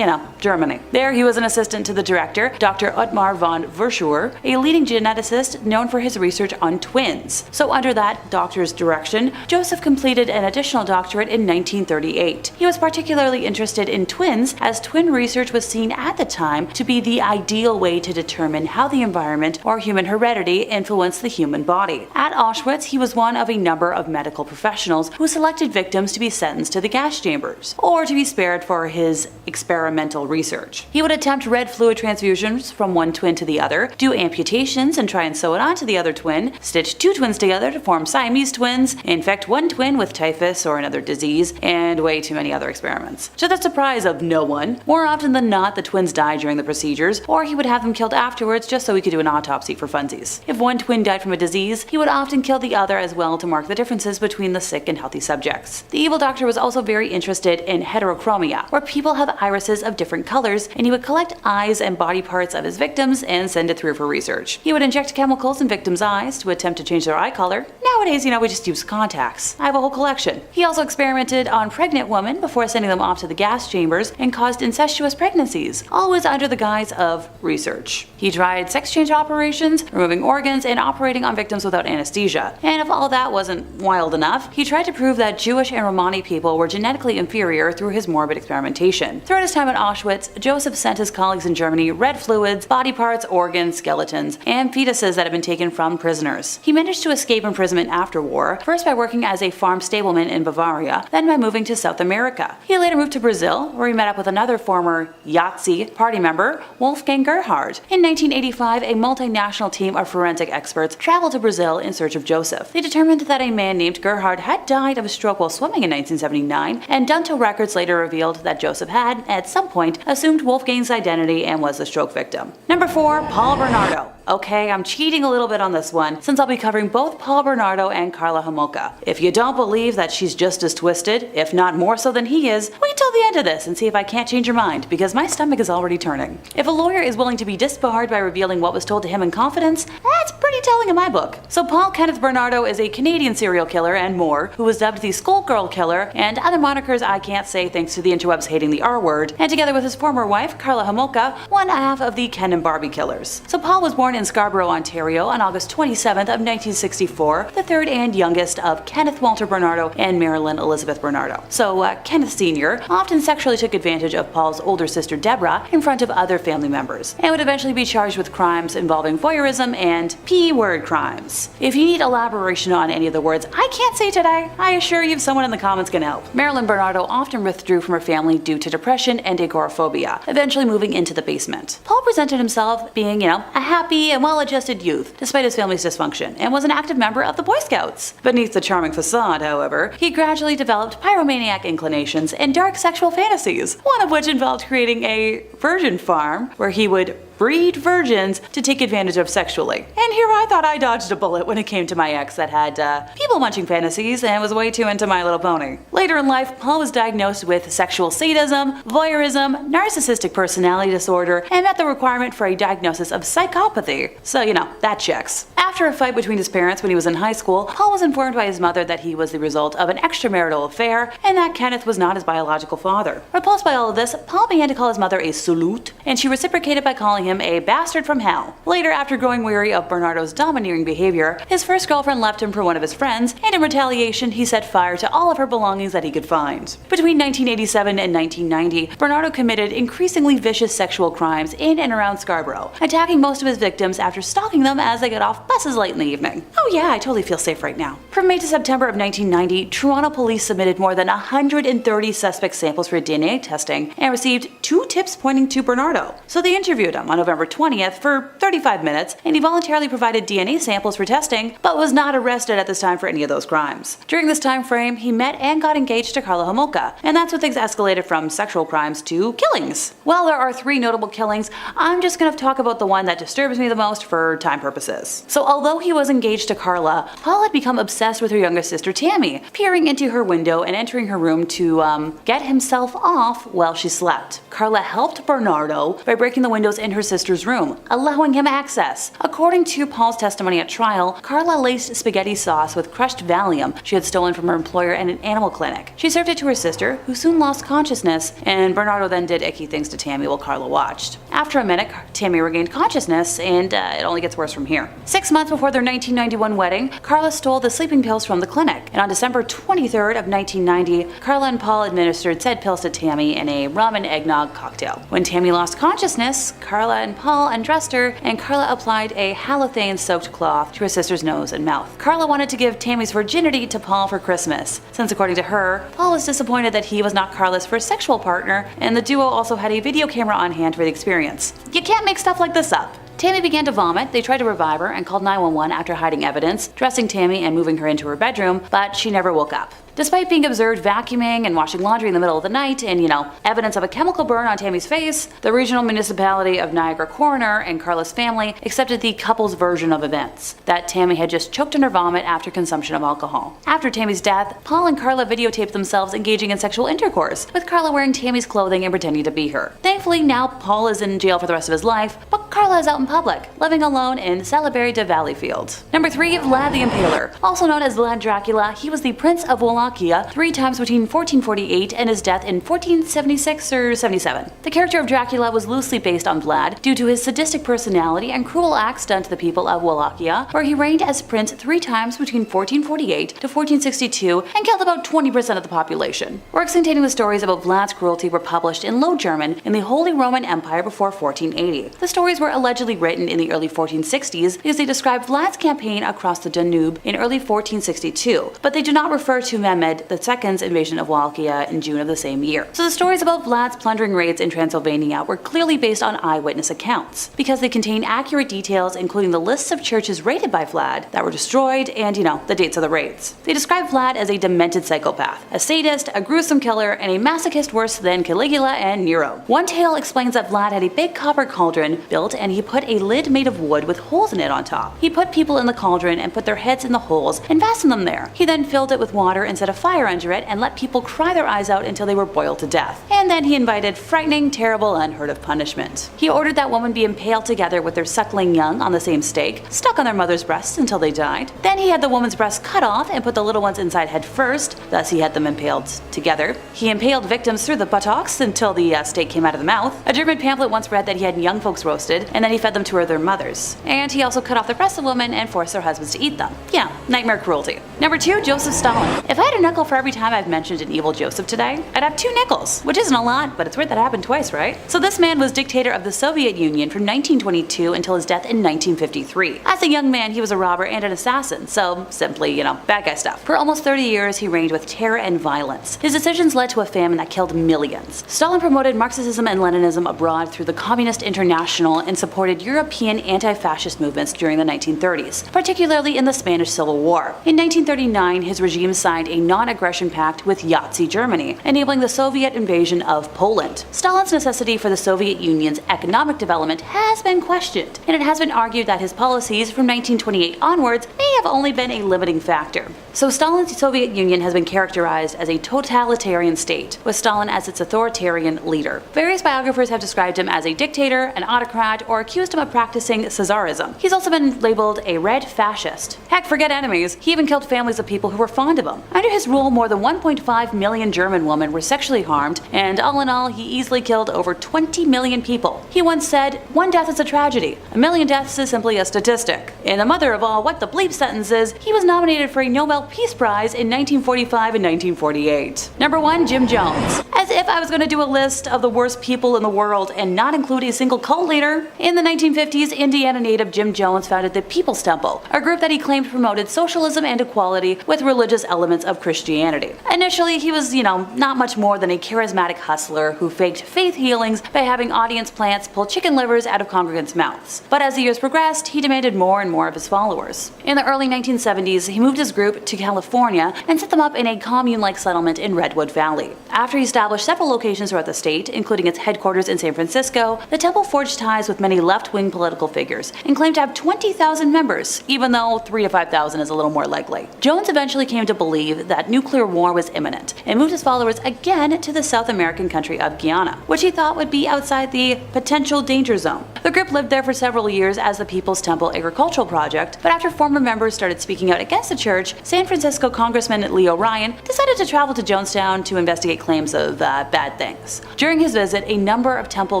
Germany. There he was an assistant to the director, Dr. Ottmar von Verschuer, a leading geneticist known for his research on twins. So under that doctor's direction, Joseph completed an additional doctorate in 1938. He was particularly interested in twins, as twin research was seen at the time to be the ideal way to determine how the environment or human heredity influenced the human body. At Auschwitz, he was one of a number of medical professionals who selected victims to be sentenced to the gas chambers, or to be spared for his experimental research. He would attempt red fluid transfusions from one twin to the other, do amputations and try and sew it onto the other twin, stitch 2 twins together to form Siamese twins, infect 1 twin with typhus or another disease, and way too many other experiments. To the surprise of no one, more often than not the twins died during the procedures, or he would have them killed afterwards just so he could do an autopsy for funsies. If one twin died from a disease, he would often kill the other as well to mark the differences between the sick and healthy subjects. The evil doctor was also very interested in heterochromia, where people have irises of different colors, and he would collect eyes and body parts of his victims and send it through for research. He would inject chemicals in victims' eyes to attempt to change their eye color. Nowadays, we just use contacts. I have a whole collection. He also experimented on pregnant women before sending them off to the gas chambers and caused incestuous pregnancies, always under the guise of research. He tried sex change operations, removing organs, and operating on victims without anesthesia. And if all that wasn't wild enough, he tried to prove that Jewish and Romani people were genetically inferior through his morbid experimentation. Throughout his time at Auschwitz, Joseph sent his colleagues in Germany red fluids, body parts, organs, skeletons, and fetuses that had been taken from prisoners. He managed to escape imprisonment after war, first by working as a farm stableman in Bavaria, then by moving to South America. He later moved to Brazil, where he met up with another former Yahtzee party member, Wolfgang Gerhard. In 1985, a multinational team of forensic experts traveled to Brazil in search of Joseph. They determined that a man named Gerhard had died of a stroke while swimming in 1979, and dental records later revealed that Joseph had, at some point, assumed Wolfgang's identity and was the stroke victim. Number 4, Paul Bernardo. Okay, I'm cheating a little bit on this one, since I'll be covering both Paul Bernardo and Carla Homolka. If you don't believe that she's just as twisted, if not more so than he is, wait till the end of this and see if I can't change your mind, because my stomach is already turning. If a lawyer is willing to be disbarred by revealing what was told to him in confidence, that's pretty telling in my book. So Paul Kenneth Bernardo is a Canadian serial killer and more, who was dubbed the Skullgirl Killer and other monikers I can't say thanks to the interwebs hating the R word, and together with his former wife, Karla Homolka, one half of the Ken and Barbie killers. So Paul was born in Scarborough, Ontario on August 27th of 1964, the third and youngest of Kenneth Walter Bernardo and Marilyn Elizabeth Bernardo. So Kenneth Sr. often sexually took advantage of Paul's older sister Deborah in front of other family members, and would eventually be charged with crimes involving voyeurism and P-word crimes. If you need elaboration on any of the words I can't say today, I assure you someone in the comments can help. Marilyn Bernardo often withdrew from her family due to depression and agoraphobia, eventually moving into the basement. Paul presented himself being, a happy and well-adjusted youth, despite his family's dysfunction, and was an active member of the Boy Scouts. Beneath the charming facade, however, he gradually developed pyromaniac inclinations and dark sexual fantasies, one of which involved creating a virgin farm where he would breed virgins to take advantage of sexually. And here I thought I dodged a bullet when it came to my ex that had people-munching fantasies and was way too into My Little Pony. Later in life, Paul was diagnosed with sexual sadism, voyeurism, narcissistic personality disorder, and met the requirement for a diagnosis of psychopathy. So, that checks. After a fight between his parents when he was in high school, Paul was informed by his mother that he was the result of an extramarital affair and that Kenneth was not his biological father. Repulsed by all of this, Paul began to call his mother a salute, and she reciprocated by calling him a bastard from hell. Later, after growing weary of Bernardo's domineering behavior, his first girlfriend left him for one of his friends, and in retaliation, he set fire to all of her belongings that he could find. Between 1987 and 1990, Bernardo committed increasingly vicious sexual crimes in and around Scarborough, attacking most of his victims after stalking them as they got off buses late in the evening. Oh yeah, I totally feel safe right now. From May to September of 1990, Toronto police submitted more than 130 suspect samples for DNA testing and received 2 tips pointing to Bernardo. So they interviewed him on November 20th for 35 minutes, and he voluntarily provided DNA samples for testing, but was not arrested at this time for any of those crimes. During this time frame, he met and got engaged to Karla Homolka, and that's when things escalated from sexual crimes to killings. While there are 3 notable killings, I'm just going to talk about the one that disturbs me the most for time purposes. So although he was engaged to Karla, Paul had become obsessed with her younger sister Tammy, peering into her window and entering her room to get himself off while she slept. Karla helped Bernardo by breaking the windows in her sister's room, allowing him access. According to Paul's testimony at trial, Karla laced spaghetti sauce with crushed Valium she had stolen from her employer at an animal clinic. She served it to her sister, who soon lost consciousness, and Bernardo then did icky things to Tammy while Karla watched. After a minute, Tammy regained consciousness, and it only gets worse from here. 6 months before their 1991 wedding, Karla stole the sleeping pills from the clinic, and on December 23rd of 1990, Karla and Paul administered said pills to Tammy in a rum and eggnog cocktail. When Tammy lost consciousness, Karla and Paul undressed her, and Karla applied a halothane-soaked cloth to her sister's nose and mouth. Karla wanted to give Tammy's virginity to Paul for Christmas, since according to her, Paul was disappointed that he was not Karla's first sexual partner, and the duo also had a video camera on hand for the experience. You can't make stuff like this up. Tammy began to vomit. They tried to revive her and called 911 after hiding evidence, dressing Tammy and moving her into her bedroom, but she never woke up. Despite being observed vacuuming and washing laundry in the middle of the night and, evidence of a chemical burn on Tammy's face, the regional municipality of Niagara coroner and Karla's family accepted the couple's version of events, that Tammy had just choked on her vomit after consumption of alcohol. After Tammy's death, Paul and Karla videotaped themselves engaging in sexual intercourse, with Karla wearing Tammy's clothing and pretending to be her. Thankfully, now Paul is in jail for the rest of his life, but Karla is out in public, living alone in Salaberry de Valleyfield. Number 3, Vlad the Impaler. Also known as Vlad Dracula, he was the Prince of Wallachia 3 times between 1448 and his death in 1476 or 77. The character of Dracula was loosely based on Vlad due to his sadistic personality and cruel acts done to the people of Wallachia, where he reigned as prince 3 times between 1448 to 1462 and killed about 20% of the population. Works containing the stories about Vlad's cruelty were published in Low German in the Holy Roman Empire before 1480. The stories were allegedly written in the early 1460s because they describe Vlad's campaign across the Danube in early 1462, but they do not refer to Mehmed II's invasion of Wallachia in June of the same year. So the stories about Vlad's plundering raids in Transylvania were clearly based on eyewitness accounts, because they contain accurate details including the lists of churches raided by Vlad that were destroyed and, the dates of the raids. They describe Vlad as a demented psychopath, a sadist, a gruesome killer, and a masochist worse than Caligula and Nero. One tale explains that Vlad had a big copper cauldron built and he put a lid made of wood with holes in it on top. He put people in the cauldron and put their heads in the holes and fastened them there. He then filled it with water and set a fire under it and let people cry their eyes out until they were boiled to death. And then he invited frightening, terrible, unheard of punishment. He ordered that woman be impaled together with their suckling young on the same stake, stuck on their mother's breasts until they died. Then he had the woman's breasts cut off and put the little ones inside head first, thus he had them impaled together. He impaled victims through the buttocks until the stake came out of the mouth. A German pamphlet once read that he had young folks roasted, and then he fed them to their mothers. And he also cut off the breasts of women and forced their husbands to eat them. Yeah, nightmare cruelty. Number 2, Joseph Stalin. If I had a nickel for every time I've mentioned an evil Joseph today, I'd have 2 nickels, which isn't a lot, but it's weird that happened twice, right? So this man was dictator of the Soviet Union from 1922 until his death in 1953. As a young man, he was a robber and an assassin, so simply, bad guy stuff. For almost 30 years, he reigned with terror and violence. His decisions led to a famine that killed millions. Stalin promoted Marxism and Leninism abroad through the Communist International and supported European anti-fascist movements during the 1930s, particularly in the Spanish Civil War. In 1939, his regime signed a non-aggression pact with Nazi Germany, enabling the Soviet invasion of Poland. Stalin's necessity for the Soviet Union's economic development has been questioned, and it has been argued that his policies from 1928 onwards may have only been a limiting factor. So Stalin's Soviet Union has been characterized as a totalitarian state, with Stalin as its authoritarian leader. Various biographers have described him as a dictator, an autocrat, or accused him of practicing Caesarism. He's also been labeled a red fascist. Heck, forget enemies, he even killed families of people who were fond of him. Under his rule, more than 1.5 million German women were sexually harmed, and all in all, he easily killed over 20 million people. He once said, "One death is a tragedy. A million deaths is simply a statistic." In the mother of all what the bleep sentences, he was nominated for a Nobel Peace Prize in 1945 and 1948. Number 1, Jim Jones. As if I was going to do a list of the worst people in the world and not include a single cult leader. In the 1950s, Indiana native Jim Jones founded the People's Temple, a group that he claimed promoted socialism and equality with religious elements of Christianity. Initially, he was, not much more than a charismatic hustler who faked faith healings by having audience plants pull chicken livers out of congregants' mouths. But as the years progressed, he demanded more and more of his followers. In the early 1970s, he moved his group to California and set them up in a commune-like settlement in Redwood Valley. After he established several locations throughout the state, including its headquarters in San Francisco, the temple forged ties with many left-wing political figures and claimed to have 20,000 members, even though 3,000 to 5,000 is a little more likely. Jones eventually came to believe that nuclear war was imminent and moved his followers again to the South American country of Guyana, which he thought would be outside the potential danger zone. The group lived there for several years as the People's Temple Agricultural Project, but after former members started speaking out against the church, San Francisco Congressman Leo Ryan decided to travel to Jonestown to investigate claims of bad things. During his visit, a number of temple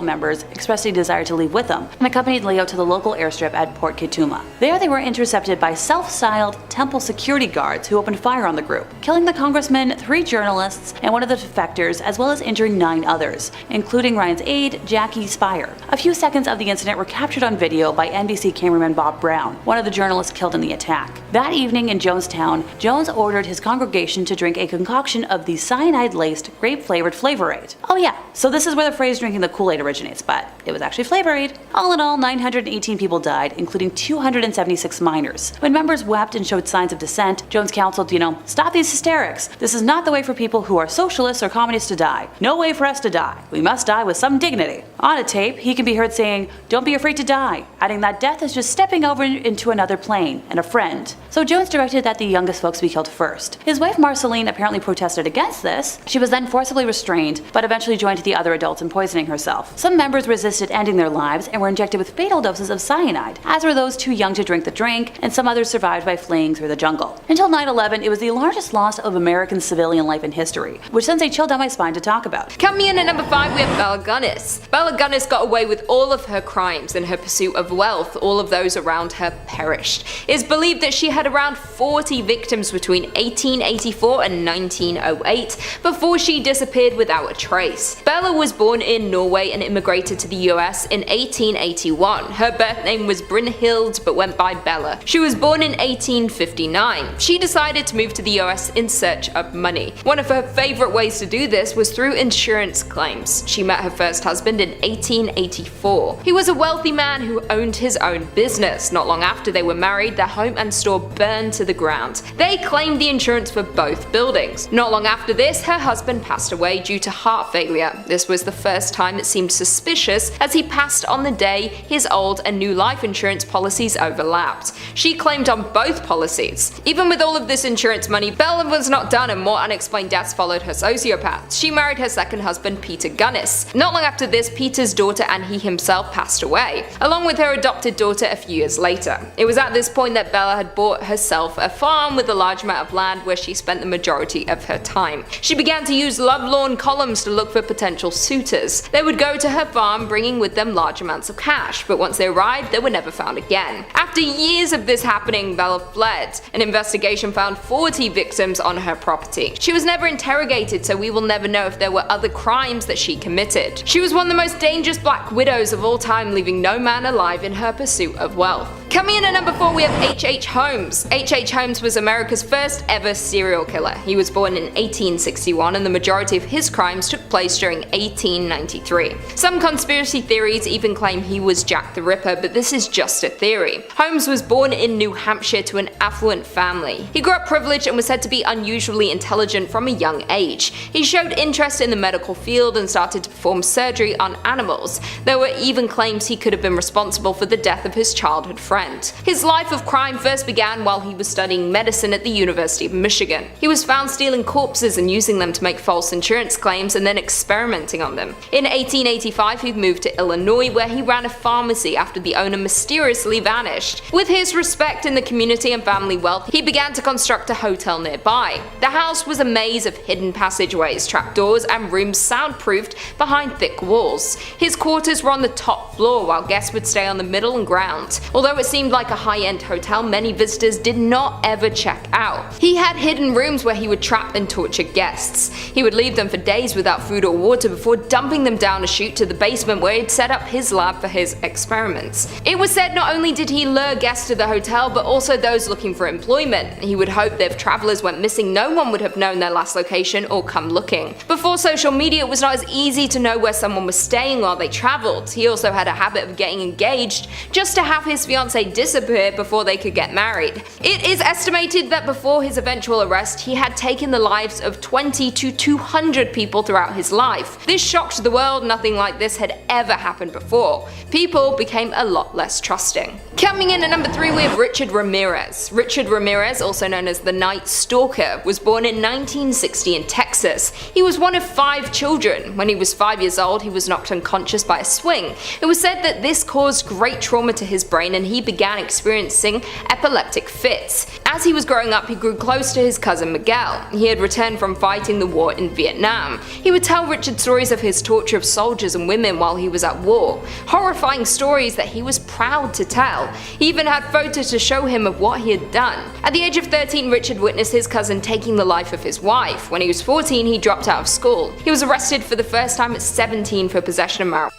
members expressed a desire to leave with him and accompanied Leo to the local airstrip at Port Kituma. There they were intercepted by self-styled temple security guards who opened fire on the group, killing the congressman, 3 journalists, and one of the defectors, as well as injuring 9 others, including Ryan's aide, Jackie Spire. A few seconds of the incident were captured on video by NBC cameraman Bob Brown, one of the journalists killed in the attack. That evening in Jonestown, Jones ordered his congregation to drink a concoction of the cyanide-laced, grape-flavored Flavor Aid. Oh yeah, so this is where the phrase drinking the Kool-Aid originates, but it was actually Flavor Aid. All in all, 918 people died, including 276 minors. When members wept and showed signs of dissent, Jones counseled, stop these hysterics. This is not the way for people who are socialists or communists to die. No way for us to die. We must die with some dignity. On a tape, he can be heard saying, "Don't be afraid to die," adding that death is just stepping over into another plane and a friend. So Jones directed that the youngest folks be killed first. His wife Marceline apparently protested against this. She was then forcibly restrained, but eventually joined the other adults in poisoning herself. Some members resisted ending their lives and were injected with fatal doses of cyanide, as were those too young to drink the drink, and some others survived by fleeing through the jungle. Until 9/11, it was the largest loss of American civilian life in history, which sends a chill down my spine to talk about. Coming in at number 5, we have Bella Gunnis. Bella Gunnis got away with all of her crimes in her pursuit of wealth. All of those around her perished. It is believed that she had around 40 victims between 1884 and 1908 before she disappeared without a trace. Bella was born in Norway and immigrated to the US in 1881. Her birth name was Brynhild but went by Bella. She was born in 1859. She decided to move to the US in search of money. One of her favorite ways to do this was through insurance claims. She met her first husband in 1884. He was a wealthy man who owned his own business. Not long after they were married, their home and store burned to the ground. They claimed the insurance for both buildings. Not long after this, her husband passed away due to heart failure. This was the first time it seemed suspicious, as he passed on the day his old and new life insurance policies overlapped. She claimed on both policies. Even with all of this insurance money, Bella was not done and more unexplained deaths followed her sociopaths. She married her second husband, Peter Gunnis. Not long after this, Peter's daughter and he himself passed away, along with her adopted daughter a few years later. It was at this point that Bella had bought herself a farm with a large amount of land where she spent the majority of her time. She began to use lovelorn columns to look for potential suitors. They would go to her farm, bringing with them large amounts of cash, but once they arrived, they were never found again. After years of this happening, Bella fled. An investigation found 40 victims on her property. She was never interrogated, so we will never know if there were other crimes that she committed. She was one of the most dangerous black widows of all time, leaving no man alive in her pursuit of wealth. Coming in at number 4, we have H.H. Holmes. H.H. Holmes was America's first ever serial killer. He was born in 1861 and the majority of his crimes took place during 1893. Some conspiracy theories even claim he was Jack the Ripper, but this is just a theory. Holmes was born in New Hampshire to an affluent family. He grew up privileged and was said to be unusually intelligent from a young age. He showed interest in the medical field and started to perform surgery on animals. There were even claims he could have been responsible for the death of his childhood friend. His life of crime first began while he was studying medicine at the University of Michigan. He was found stealing corpses and using them to make false insurance claims and then experimenting on them. In 1885 he moved to Illinois, where he ran a pharmacy after the owner mysteriously vanished. With his respect in the community and family wealth, he began to construct a hotel nearby. The house was a maze of hidden passageways, trapdoors, and rooms soundproofed behind thick walls. His quarters were on the top floor, while guests would stay on the middle and ground. Although it seemed like a high-end hotel, many visitors did not ever check out. He had hidden rooms where he would trap and torture guests. He would leave them for days without food or water before dumping them down a chute to the basement where he'd set up his lab for his experiments. It was said not only did he lure guests to the hotel, but also those looking for employment. He would hope that if travelers went missing, no one would have known their last location or come looking. Before social media, it was not as easy to know where someone was staying while they traveled. He also had a habit of getting engaged just to have his fiancée disappear before they could get married. It is estimated that before his eventual arrest, he had taken the lives of 20 to 200 people throughout his life. This shocked the world. Nothing like this had ever happened before. People became a lot less trusting. Coming in at number 3, we have Richard Ramirez. Richard Ramirez, also known as the Night Stalker, was born in 1960 in Texas. He was one of 5 children. When he was 5 years old, he was knocked unconscious by a swing. It was said that this caused great trauma to his brain and he began experiencing epileptic fits. As he was growing up, he grew close to his cousin Miguel. He had returned from fighting the war in Vietnam. He would tell Richard stories of his torture of soldiers and women while he was at war. Horrifying stories that he was proud to tell. He even had photos to show him of what he had done. At the age of 13, Richard witnessed his cousin taking the life of his wife. When he was 14, he dropped out of school. He was arrested for the first time at 17 for possession of marijuana.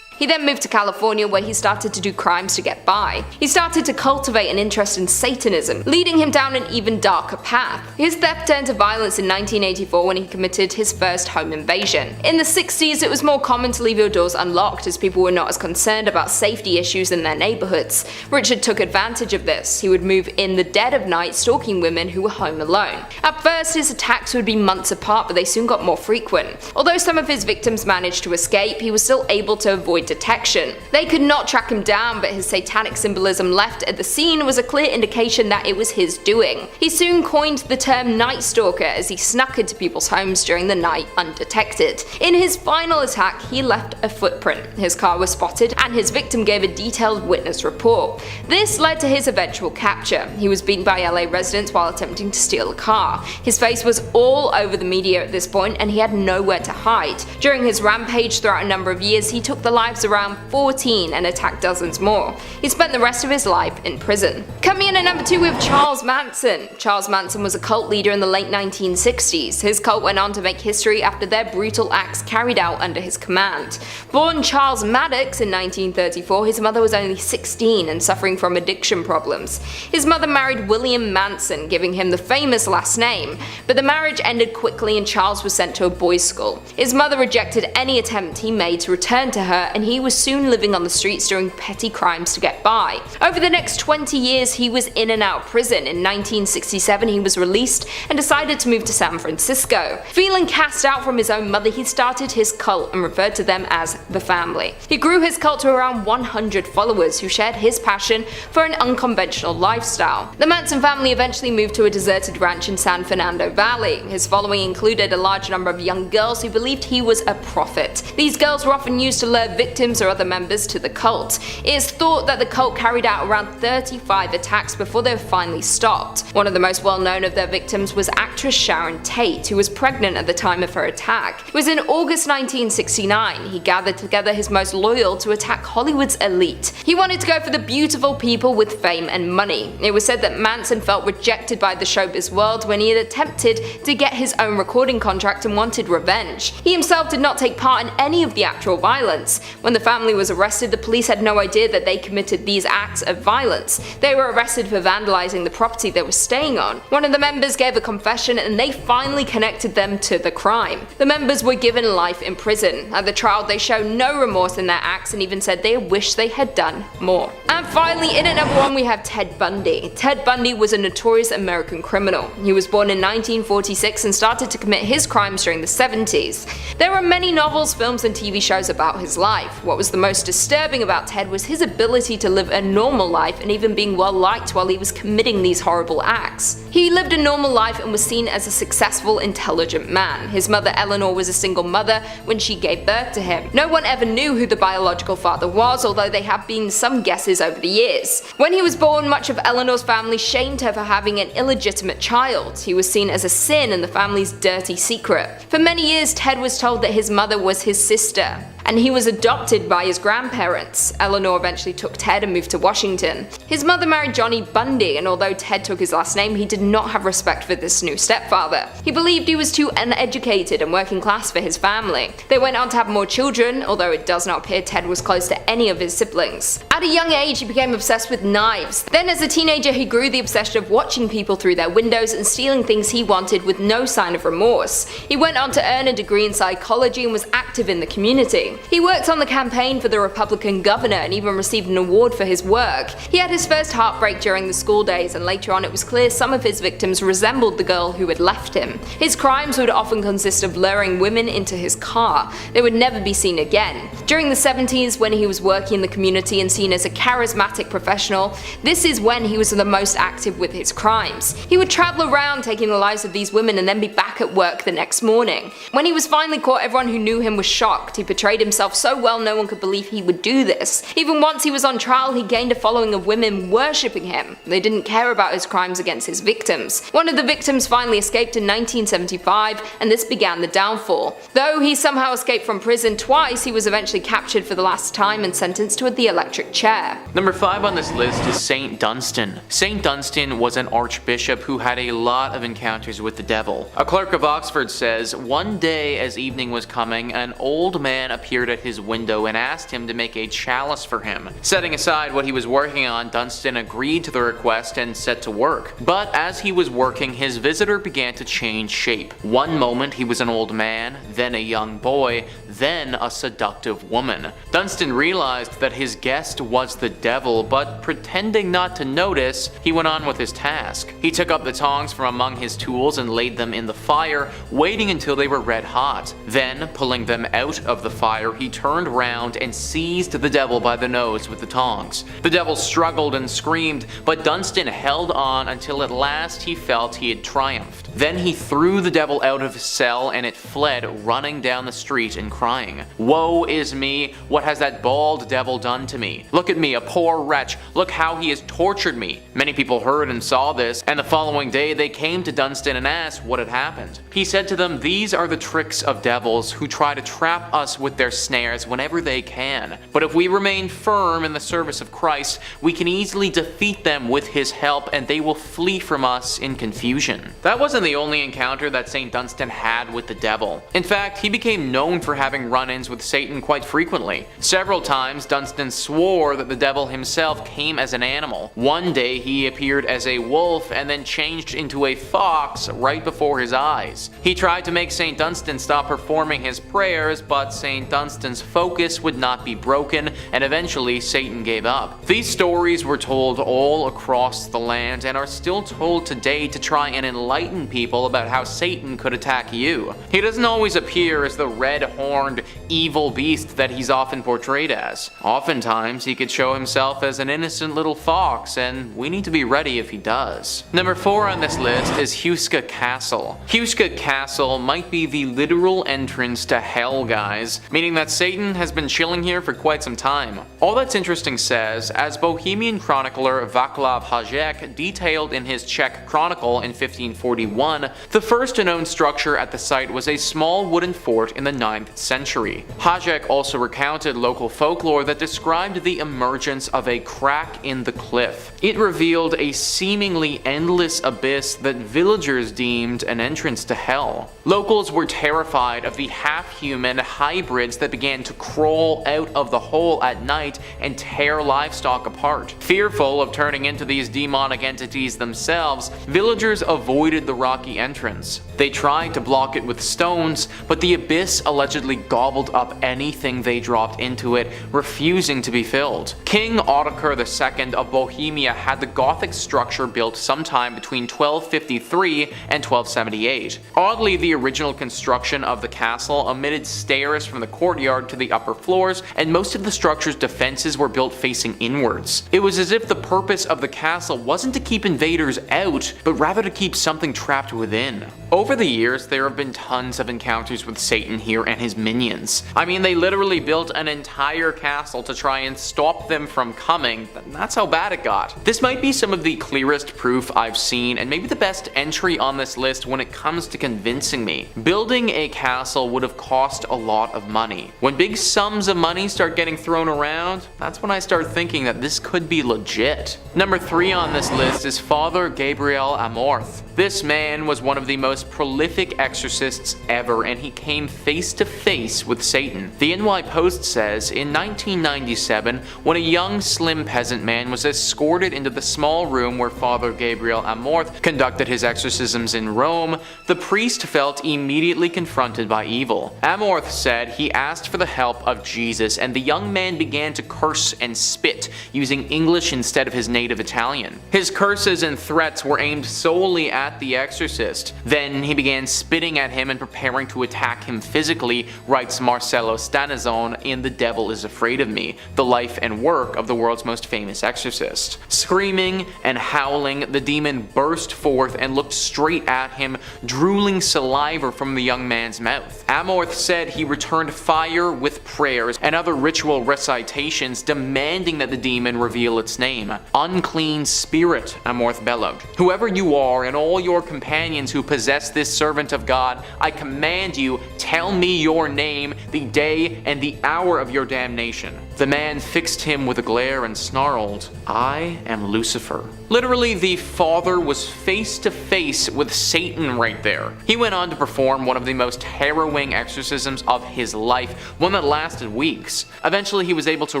He then moved to California, where he started to do crimes to get by. He started to cultivate an interest in Satanism, leading him down an even darker path. His theft turned to violence in 1984 when he committed his first home invasion. In the 60s, it was more common to leave your doors unlocked as people were not as concerned about safety issues in their neighborhoods. Richard took advantage of this. He would move in the dead of night, stalking women who were home alone. At first, his attacks would be months apart, but they soon got more frequent. Although some of his victims managed to escape, he was still able to avoid detection. They could not track him down, but his satanic symbolism left at the scene was a clear indication that it was his doing. He soon coined the term Night Stalker as he snuck into people's homes during the night undetected. In his final attack, he left a footprint. His car was spotted and his victim gave a detailed witness report. This led to his eventual capture. He was beaten by LA residents while attempting to steal a car. His face was all over the media at this point and he had nowhere to hide. During his rampage throughout a number of years, he took the lives around 14 and attacked dozens more. He spent the rest of his life in prison. Coming in at number 2, we have Charles Manson. Charles Manson was a cult leader in the late 1960s. His cult went on to make history after their brutal acts carried out under his command. Born Charles Maddox in 1934, his mother was only 16 and suffering from addiction problems. His mother married William Manson, giving him the famous last name, but the marriage ended quickly and Charles was sent to a boys' school. His mother rejected any attempt he made to return to her and and he was soon living on the streets doing petty crimes to get by. Over the next 20 years, he was in and out of prison. In 1967, he was released and decided to move to San Francisco. Feeling cast out from his own mother, he started his cult and referred to them as the family. He grew his cult to around 100 followers who shared his passion for an unconventional lifestyle. The Manson family eventually moved to a deserted ranch in San Fernando Valley. His following included a large number of young girls who believed he was a prophet. These girls were often used to lure victims or other members to the cult. It is thought that the cult carried out around 35 attacks before they were finally stopped. One of the most well-known of their victims was actress Sharon Tate, who was pregnant at the time of her attack. It was in August 1969 he gathered together his most loyal to attack Hollywood's elite. He wanted to go for the beautiful people with fame and money. It was said that Manson felt rejected by the showbiz world when he had attempted to get his own recording contract and wanted revenge. He himself did not take part in any of the actual violence. When the family was arrested, the police had no idea that they committed these acts of violence. They were arrested for vandalizing the property they were staying on. One of the members gave a confession and they finally connected them to the crime. The members were given life in prison. At the trial, they showed no remorse in their acts and even said they wished they had done more. And finally, in at number 1 we have Ted Bundy. Ted Bundy was a notorious American criminal. He was born in 1946 and started to commit his crimes during the 70s. There are many novels, films and TV shows about his life. What was the most disturbing about Ted was his ability to live a normal life and even being well liked while he was committing these horrible acts. He lived a normal life and was seen as a successful, intelligent man. His mother Eleanor was a single mother when she gave birth to him. No one ever knew who the biological father was, although there have been some guesses over the years. When he was born, much of Eleanor's family shamed her for having an illegitimate child. He was seen as a sin and the family's dirty secret. For many years, Ted was told that his mother was his sister, and he was adopted by his grandparents. Eleanor eventually took Ted and moved to Washington. His mother married Johnny Bundy, and although Ted took his last name, he did not have respect for this new stepfather. He believed he was too uneducated and working class for his family. They went on to have more children, although it does not appear Ted was close to any of his siblings. At a young age, he became obsessed with knives. Then as a teenager, he grew the obsession of watching people through their windows and stealing things he wanted with no sign of remorse. He went on to earn a degree in psychology and was active in the community. He worked on the campaign for the Republican governor and even received an award for his work. He had his first heartbreak during the school days, and later on it was clear some of his victims resembled the girl who had left him. His crimes would often consist of luring women into his car. They would never be seen again. During the 70s, when he was working in the community and seen as a charismatic professional, this is when he was the most active with his crimes. He would travel around taking the lives of these women and then be back at work the next morning. When he was finally caught, everyone who knew him was shocked. He portrayed himself so well no one could believe he would do this. Even once he was on trial, he gained a following of women worshipping him. They didn't care about his crimes against his victims. One of the victims finally escaped in 1975, and this began the downfall. Though he somehow escaped from prison twice, he was eventually captured for the last time and sentenced to the electric chair. Number 5 on this list is Saint Dunstan. Saint Dunstan was an archbishop who had a lot of encounters with the devil. A clerk of Oxford says, "One day as evening was coming, an old man appeared at his window and asked him to make a chalice for him. Setting aside what he was working on, Dunstan agreed to the request and set to work. But as he was working, his visitor began to change shape. One moment he was an old man, then a young boy, then a seductive woman. Dunstan realized that his guest was the devil, but pretending not to notice, he went on with his task. He took up the tongs from among his tools and laid them in the fire, waiting until they were red hot. Then, pulling them out of the fire, he turned round and seized the devil by the nose with the tongs. The devil struggled and screamed, but Dunstan held on until at last he felt he had triumphed. Then he threw the devil out of his cell and it fled, running down the street and crying, 'Woe is me, what has that bald devil done to me? Look at me, a poor wretch, look how he has tortured me.' Many people heard and saw this, and the following day they came to Dunstan and asked what had happened. He said to them, 'These are the tricks of devils who try to trap us with their snares whenever they can. But if we remain firm in the service of Christ, we can easily defeat them with his help, and they will flee from us in confusion.'" That wasn't the only encounter that St. Dunstan had with the devil. In fact, he became known for having run-ins with Satan quite frequently. Several times, Dunstan swore that the devil himself came as an animal. One day, he appeared as a wolf and then changed into a fox right before his eyes. He tried to make St. Dunstan stop performing his prayers, but St. Dunstan Dunstan's focus would not be broken, and eventually Satan gave up. These stories were told all across the land and are still told today to try and enlighten people about how Satan could attack you. He doesn't always appear as the red-horned evil beast that he's often portrayed as. Oftentimes, he could show himself as an innocent little fox, and we need to be ready if he does. Number 4 on this list is Huska Castle. Huska Castle might be the literal entrance to hell, guys, meaning that Satan has been chilling here for quite some time. All That's Interesting says, as Bohemian chronicler Václav Hašek detailed in his Czech Chronicle in 1541, the first known structure at the site was a small wooden fort in the 9th century. Hašek also recounted local folklore that described the emergence of a crack in the cliff. It revealed a seemingly endless abyss that villagers deemed an entrance to hell. Locals were terrified of the half-human hybrids that began to crawl out of the hole at night and tear livestock apart. Fearful of turning into these demonic entities themselves, villagers avoided the rocky entrance. They tried to block it with stones, but the abyss allegedly gobbled up anything they dropped into it, refusing to be filled. King Ottokar II of Bohemia had the Gothic structure built sometime between 1253 and 1278. Oddly, the original construction of the castle omitted stairs from the courtyard to the upper floors, and most of the structure's defenses were built facing inwards. It was as if the purpose of the castle wasn't to keep invaders out, but rather to keep something trapped within. Over the years, there have been tons of encounters with Satan here and his minions. I mean, they literally built an entire castle to try and stop them from coming. That's how bad it got. This might be some of the clearest proof I've seen, and maybe the best entry on this list when it comes to convincing me. Building a castle would have cost a lot of money. When big sums of money start getting thrown around, that's when I start thinking that this could be legit. Number 3 on this list is Father Gabriel Amorth. This man was one of the most prolific exorcists ever, and he came face to face with Satan. The NY Post says, in 1997, when a young slim peasant man was escorted into the small room where Father Gabriel Amorth conducted his exorcisms in Rome, the priest felt immediately confronted by evil. Amorth said he asked for the help of Jesus, and the young man began to curse and spit, using English instead of his native Italian. His curses and threats were aimed solely at the exorcist. Then he began spitting at him and preparing to attack him physically, writes Marcello Stanizon in The Devil is Afraid of Me, the life and work of the world's most famous exorcist. Screaming and howling, the demon burst forth and looked straight at him, drooling saliva from the young man's mouth. Amorth said he returned fire with prayers and other ritual recitations, demanding that the demon reveal its name. Unclean spirit, Amorth bellowed. Whoever you are and all your companions who possess this servant of God, I command you, tell me your name, the day and the hour of your damnation. The man fixed him with a glare and snarled, I am Lucifer. Literally, the father was face to face with Satan right there. He went on to perform one of the most harrowing exorcisms of his life, one that lasted weeks. Eventually, he was able to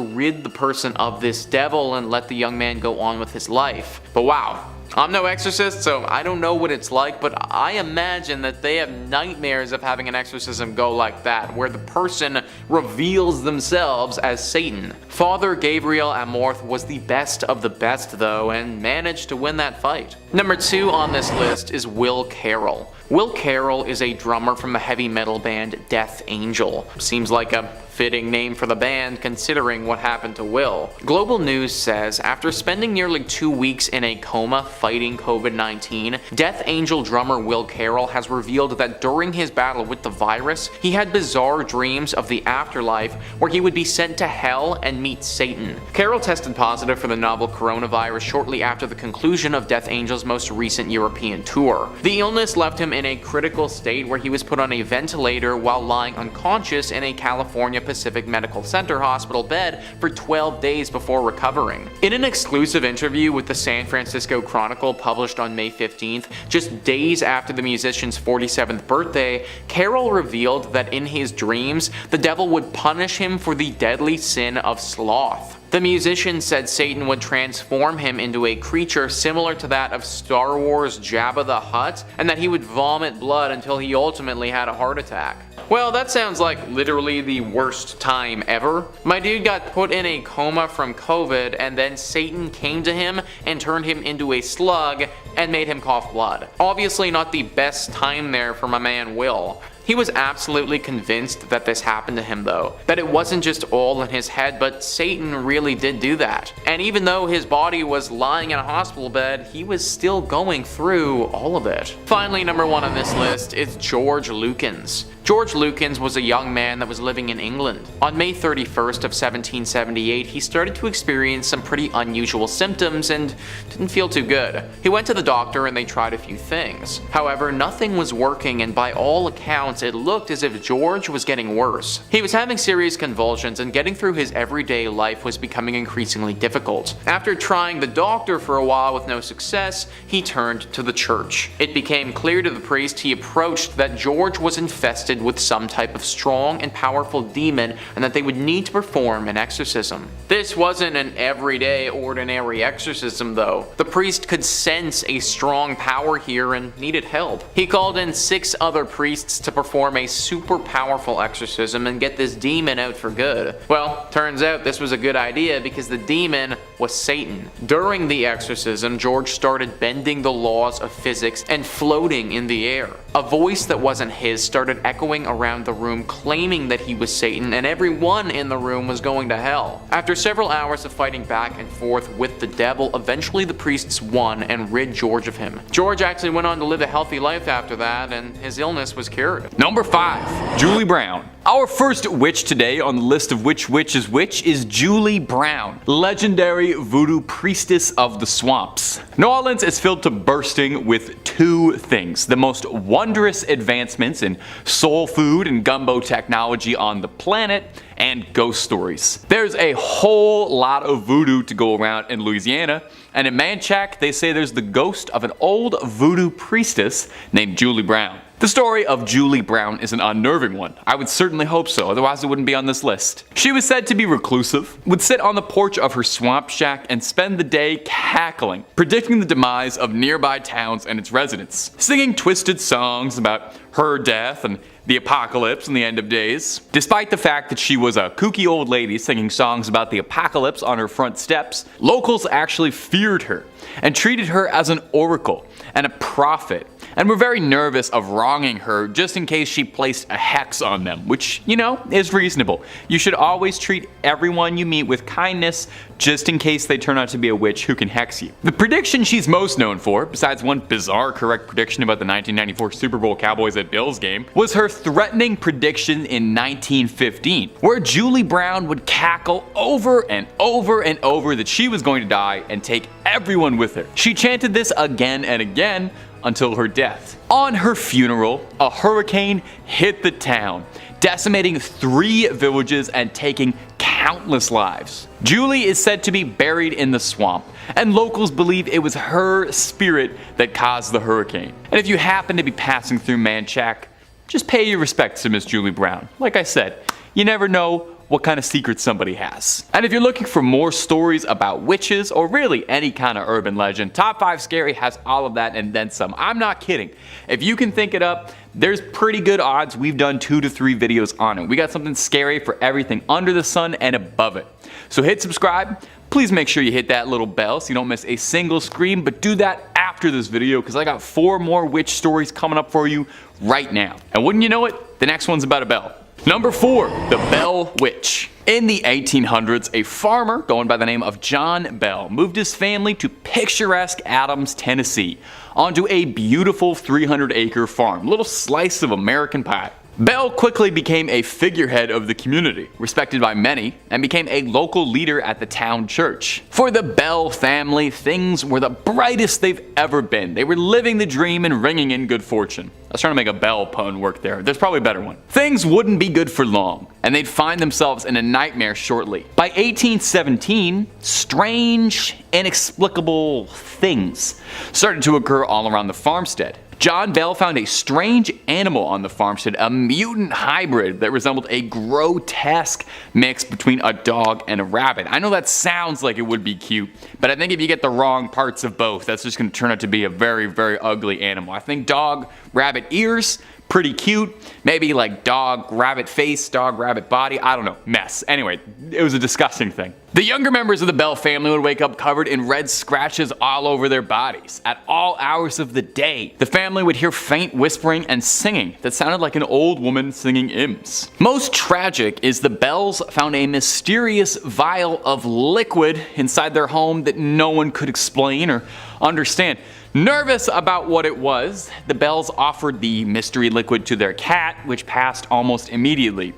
rid the person of this devil and let the young man go on with his life. But wow. I'm no exorcist, so I don't know what it's like, but I imagine that they have nightmares of having an exorcism go like that, where the person reveals themselves as Satan. Father Gabriel Amorth was the best of the best, though, and managed to win that fight. Number 2 on this list is Will Carroll. Will Carroll is a drummer from the heavy metal band Death Angel. Seems like a fitting name for the band considering what happened to Will. Global News says after spending nearly 2 weeks in a coma fighting COVID-19, Death Angel drummer Will Carroll has revealed that during his battle with the virus, he had bizarre dreams of the afterlife where he would be sent to hell and meet Satan. Carroll tested positive for the novel coronavirus shortly after the conclusion of Death Angel's most recent European tour. The illness left him in a critical state where he was put on a ventilator while lying unconscious in a California Pacific Medical Center hospital bed for 12 days before recovering. In an exclusive interview with the San Francisco Chronicle published on May 15th, just days after the musician's 47th birthday, Carroll revealed that in his dreams, the devil would punish him for the deadly sin of sloth. The musician said Satan would transform him into a creature similar to that of Star Wars' Jabba the Hutt, and that he would vomit blood until he ultimately had a heart attack. Well, that sounds like literally the worst time ever. My dude got put in a coma from COVID, and then Satan came to him and turned him into a slug and made him cough blood. Obviously not the best time there for my man Will. He was absolutely convinced that this happened to him though, that it wasn't just all in his head, but Satan really did do that. And even though his body was lying in a hospital bed, he was still going through all of it. Finally, number 1 on this list is George Lukens. George Lukens was a young man that was living in England. On May 31st of 1778, he started to experience some pretty unusual symptoms and didn't feel too good. He went to the doctor and they tried a few things. However, nothing was working, and by all accounts, it looked as if George was getting worse. He was having serious convulsions, and getting through his everyday life was becoming increasingly difficult. After trying the doctor for a while with no success, he turned to the church. It became clear to the priest he approached that George was infested with some type of strong and powerful demon, and that they would need to perform an exorcism. This wasn't an everyday ordinary exorcism though. The priest could sense a strong power here and needed help. He called in 6 other priests to perform a super powerful exorcism and get this demon out for good. Well, turns out this was a good idea because the demon was Satan. During the exorcism, George started bending the laws of physics and floating in the air. A voice that wasn't his started echoing around the room claiming that he was Satan, and everyone in the room was going to hell. After several hours of fighting back and forth with the devil, eventually the priests won and rid George of him. George actually went on to live a healthy life after that, and his illness was cured. Number 5. Julie Brown. Our first witch today on the list of which witch is Julie Brown, legendary voodoo priestess of the swamps. New Orleans is filled to bursting with 2 things: the most wondrous advancements in soul food and gumbo technology on the planet, and ghost stories. There's a whole lot of voodoo to go around in Louisiana, and in Manchac they say there's the ghost of an old voodoo priestess named Julie Brown. The story of Julie Brown is an unnerving one. I would certainly hope so, otherwise it wouldn't be on this list. She was said to be reclusive, would sit on the porch of her swamp shack and spend the day cackling, predicting the demise of nearby towns and its residents, singing twisted songs about her death and the apocalypse and the end of days. Despite the fact that she was a kooky old lady singing songs about the apocalypse on her front steps, locals actually feared her and treated her as an oracle and a prophet, and were very nervous of wronging her just in case she placed a hex on them, which, you know, is reasonable. You should always treat everyone you meet with kindness just in case they turn out to be a witch who can hex you. The prediction she's most known for, besides one bizarre correct prediction about the 1994 Super Bowl Cowboys at Bills game, was her threatening prediction in 1915, where Julie Brown would cackle over and over and over that she was going to die and take everyone with her. She chanted this again and again until her death. On her funeral, a hurricane hit the town, decimating 3 villages and taking countless lives. Julie is said to be buried in the swamp, and locals believe it was her spirit that caused the hurricane. And if you happen to be passing through Manchac, just pay your respects to Miss Julie Brown. Like I said, you never know what kind of secrets somebody has. And if you're looking for more stories about witches, or really any kind of urban legend, Top 5 Scary has all of that and then some. I'm not kidding. If you can think it up, there's pretty good odds we've done 2 to 3 videos on it. We got something scary for everything under the sun and above it. So hit subscribe. Please make sure you hit that little bell so you don't miss a single scream, but do that after this video because I got 4 more witch stories coming up for you right now. And wouldn't you know it, the next one's about a bell. Number 4, the Bell Witch. In the 1800s, a farmer going by the name of John Bell moved his family to picturesque Adams, Tennessee, onto a beautiful 300-acre farm, little slice of American pie. Bell quickly became a figurehead of the community, respected by many, and became a local leader at the town church. For the Bell family, things were the brightest they've ever been. They were living the dream and ringing in good fortune. I was trying to make a Bell pun work there. There's probably a better one. Things wouldn't be good for long, and they'd find themselves in a nightmare shortly. By 1817, strange, inexplicable things started to occur all around the farmstead. John Bell found a strange animal on the farmstead, a mutant hybrid that resembled a grotesque mix between a dog and a rabbit. I know that sounds like it would be cute, but I think if you get the wrong parts of both, that's just going to turn out to be a very, very ugly animal. I think dog, rabbit ears, pretty cute, maybe like dog, rabbit face, dog, rabbit body, I don't know, mess. Anyway, it was a disgusting thing. The younger members of the Bell family would wake up covered in red scratches all over their bodies. At all hours of the day, the family would hear faint whispering and singing that sounded like an old woman singing hymns. Most tragic is the Bells found a mysterious vial of liquid inside their home that no one could explain or understand. Nervous about what it was, the Bells offered the mystery liquid to their cat, which passed almost immediately.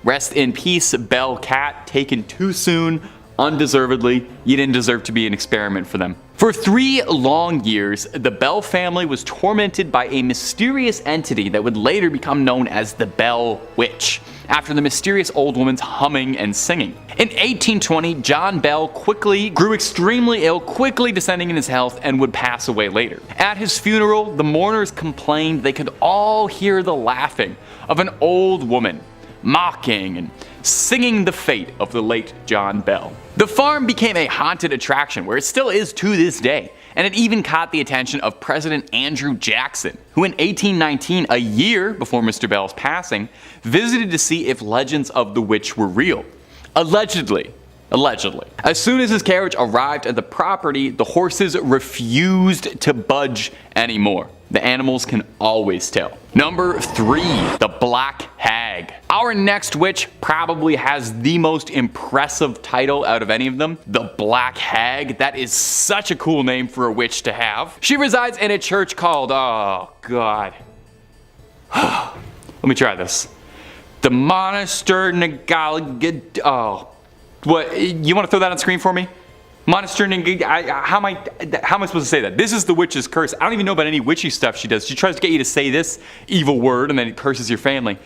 Rest in peace, Bell cat, taken too soon, undeservedly. You didn't deserve to be an experiment for them. For 3 long years, the Bell family was tormented by a mysterious entity that would later become known as the Bell Witch, after the mysterious old woman's humming and singing. In 1820, John Bell quickly grew extremely ill, quickly descending in his health, and would pass away later. At his funeral, the mourners complained they could all hear the laughing of an old woman, mocking and singing the fate of the late John Bell. The farm became a haunted attraction, where it still is to this day, and it even caught the attention of President Andrew Jackson, who in 1819, a year before Mr. Bell's passing, visited to see if legends of the witch were real. Allegedly. As soon as his carriage arrived at the property, the horses refused to budge anymore. The animals can always tell. Number 3, the Black Hag. Our next witch probably has the most impressive title out of any of them, the Black Hag. That is such a cool name for a witch to have. She resides in a church called, oh god. Let me try this. The Monastery oh. What, you want to throw that on screen for me? Monastery, how am I supposed to say that? This is the witch's curse. I don't even know about any witchy stuff she does. She tries to get you to say this evil word and then it curses your family.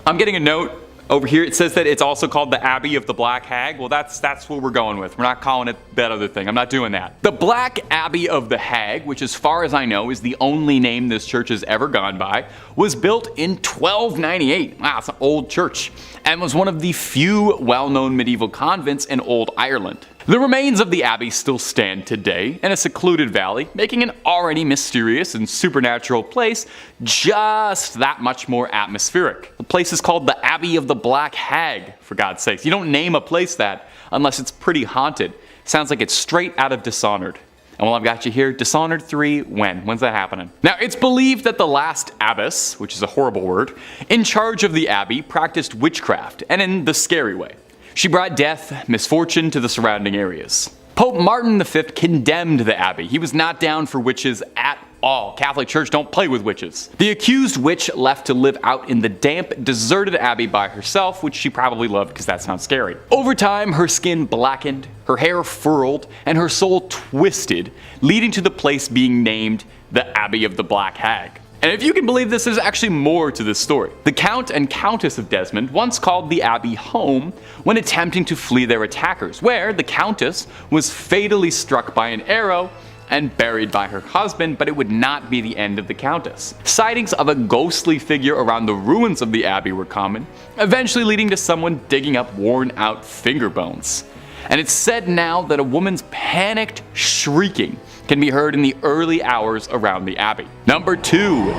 I'm getting a note over here. It says that it's also called the Abbey of the Black Hag. Well, that's what we're going with. We're not calling it that other thing. I'm not doing that. The Black Abbey of the Hag, which as far as I know is the only name this church has ever gone by, was built in 1298. Wow, it's an old church. And was one of the few well-known medieval convents in old Ireland. The remains of the abbey still stand today in a secluded valley, making an already mysterious and supernatural place just that much more atmospheric. The place is called the Abbey of the Black Hag, for God's sakes. You don't name a place that unless it's pretty haunted. Sounds like it's straight out of Dishonored. And while I've got you here, Dishonored 3, when's that happening? Now, it's believed that the last abbess, which is a horrible word, in charge of the abbey practiced witchcraft, and in the scary way. She brought death, misfortune to the surrounding areas. Pope Martin V condemned the abbey. He was not down for witches at all. Catholic Church don't play with witches. The accused witch left to live out in the damp, deserted abbey by herself, which she probably loved because that sounds scary. Over time, her skin blackened, her hair furrowed, and her soul twisted, leading to the place being named the Abbey of the Black Hag. And if you can believe this, there's actually more to this story. The Count and Countess of Desmond once called the abbey home when attempting to flee their attackers, where the Countess was fatally struck by an arrow and buried by her husband, but it would not be the end of the Countess. Sightings of a ghostly figure around the ruins of the abbey were common, eventually leading to someone digging up worn out finger bones. And it's said now that a woman's panicked shrieking can be heard in the early hours around the abbey. Number 2,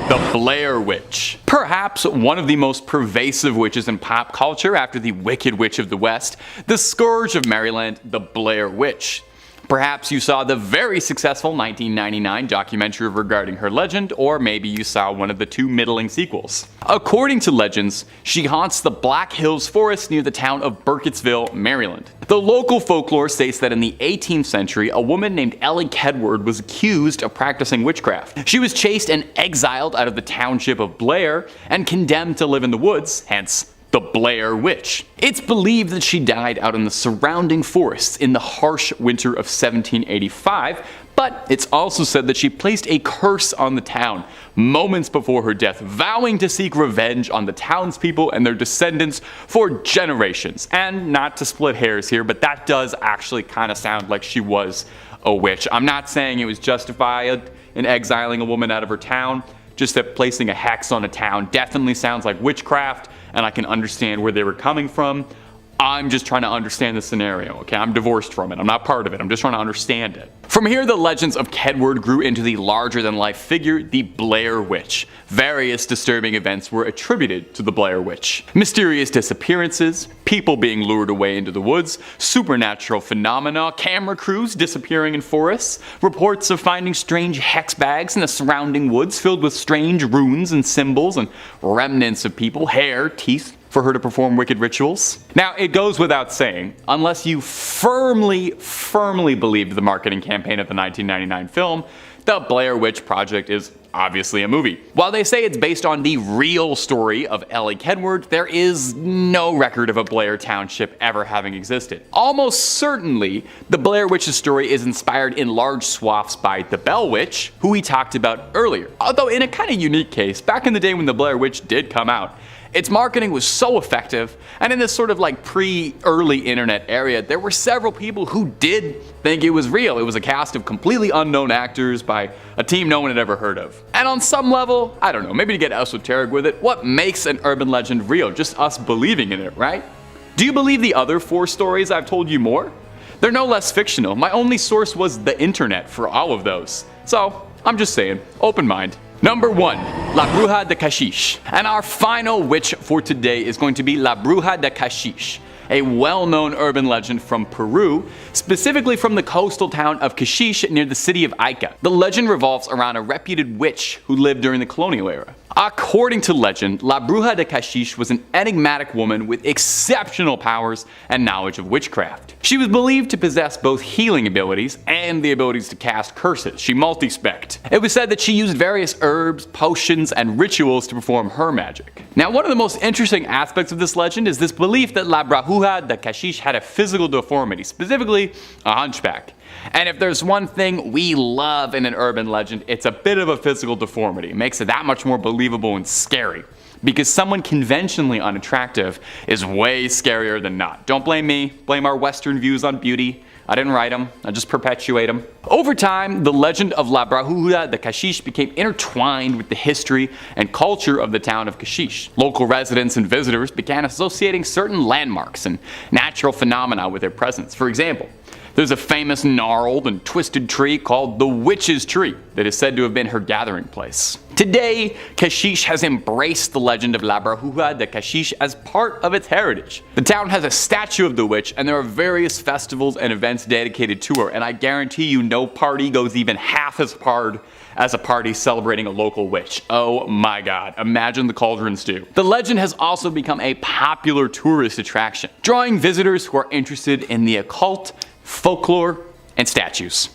the Blair Witch. Perhaps one of the most pervasive witches in pop culture after the Wicked Witch of the West, the Scourge of Maryland, the Blair Witch. Perhaps you saw the very successful 1999 documentary regarding her legend, or maybe you saw one of the 2 middling sequels. According to legends, she haunts the Black Hills Forest near the town of Burkittsville, Maryland. The local folklore states that in the 18th century, a woman named Ellie Kedward was accused of practicing witchcraft. She was chased and exiled out of the township of Blair and condemned to live in the woods, hence the Blair Witch. It's believed that she died out in the surrounding forests in the harsh winter of 1785, but it's also said that she placed a curse on the town moments before her death, vowing to seek revenge on the townspeople and their descendants for generations. And not to split hairs here, but that does actually kind of sound like she was a witch. I'm not saying it was justified in exiling a woman out of her town, just that placing a hex on a town definitely sounds like witchcraft, and I can understand where they were coming from. I'm just trying to understand the scenario, okay? I'm divorced from it. I'm not part of it. I'm just trying to understand it. From here, the legends of Kedward grew into the larger-than-life figure, the Blair Witch. Various disturbing events were attributed to the Blair Witch. Mysterious disappearances, people being lured away into the woods, supernatural phenomena, camera crews disappearing in forests, reports of finding strange hex bags in the surrounding woods filled with strange runes and symbols and remnants of people, hair, teeth, for her to perform wicked rituals. Now, it goes without saying, unless you firmly believed the marketing campaign of the 1999 film, the Blair Witch Project is obviously a movie. While they say it's based on the real story of Ellie Kedward, there is no record of a Blair Township ever having existed. Almost certainly, the Blair Witch's story is inspired in large swaths by the Bell Witch, who we talked about earlier. Although in a kind of unique case, back in the day when the Blair Witch did come out, its marketing was so effective, and in this sort of like pre-early internet area, there were several people who did think it was real. It was a cast of completely unknown actors by a team no one had ever heard of. And on some level, I don't know, maybe to get esoteric with it, what makes an urban legend real? Just us believing in it, right? Do you believe the other 4 stories I've told you more? They're no less fictional. My only source was the internet for all of those. So, I'm just saying, open mind. Number 1, La Bruja de Caxiche. And our final witch for today is going to be La Bruja de Caxiche, a well-known urban legend from Peru, specifically from the coastal town of Caxiche near the city of Ica. The legend revolves around a reputed witch who lived during the colonial era. According to legend, La Bruja de Caxiche was an enigmatic woman with exceptional powers and knowledge of witchcraft. She was believed to possess both healing abilities and the abilities to cast curses. She multi-specced. It was said that she used various herbs, potions, and rituals to perform her magic. Now, one of the most interesting aspects of this legend is this belief that La Bruja de Caxiche had a physical deformity, specifically a hunchback. And if there's one thing we love in an urban legend, it's a bit of a physical deformity. It makes it that much more believable and scary. Because someone conventionally unattractive is way scarier than not. Don't blame me, blame our Western views on beauty. I didn't write them, I just perpetuate them. Over time, the legend of La Bruja de Caxiche became intertwined with the history and culture of the town of Caxiche. Local residents and visitors began associating certain landmarks and natural phenomena with their presence. For example, there's a famous gnarled and twisted tree called the Witch's Tree that is said to have been her gathering place. Today, Caxiche has embraced the legend of La Bruja de Caxiche as part of its heritage. The town has a statue of the witch, and there are various festivals and events dedicated to her, and I guarantee you no party goes even half as hard as a party celebrating a local witch. Oh my god, imagine the cauldrons do. The legend has also become a popular tourist attraction, drawing visitors who are interested in the occult, folklore, and statues.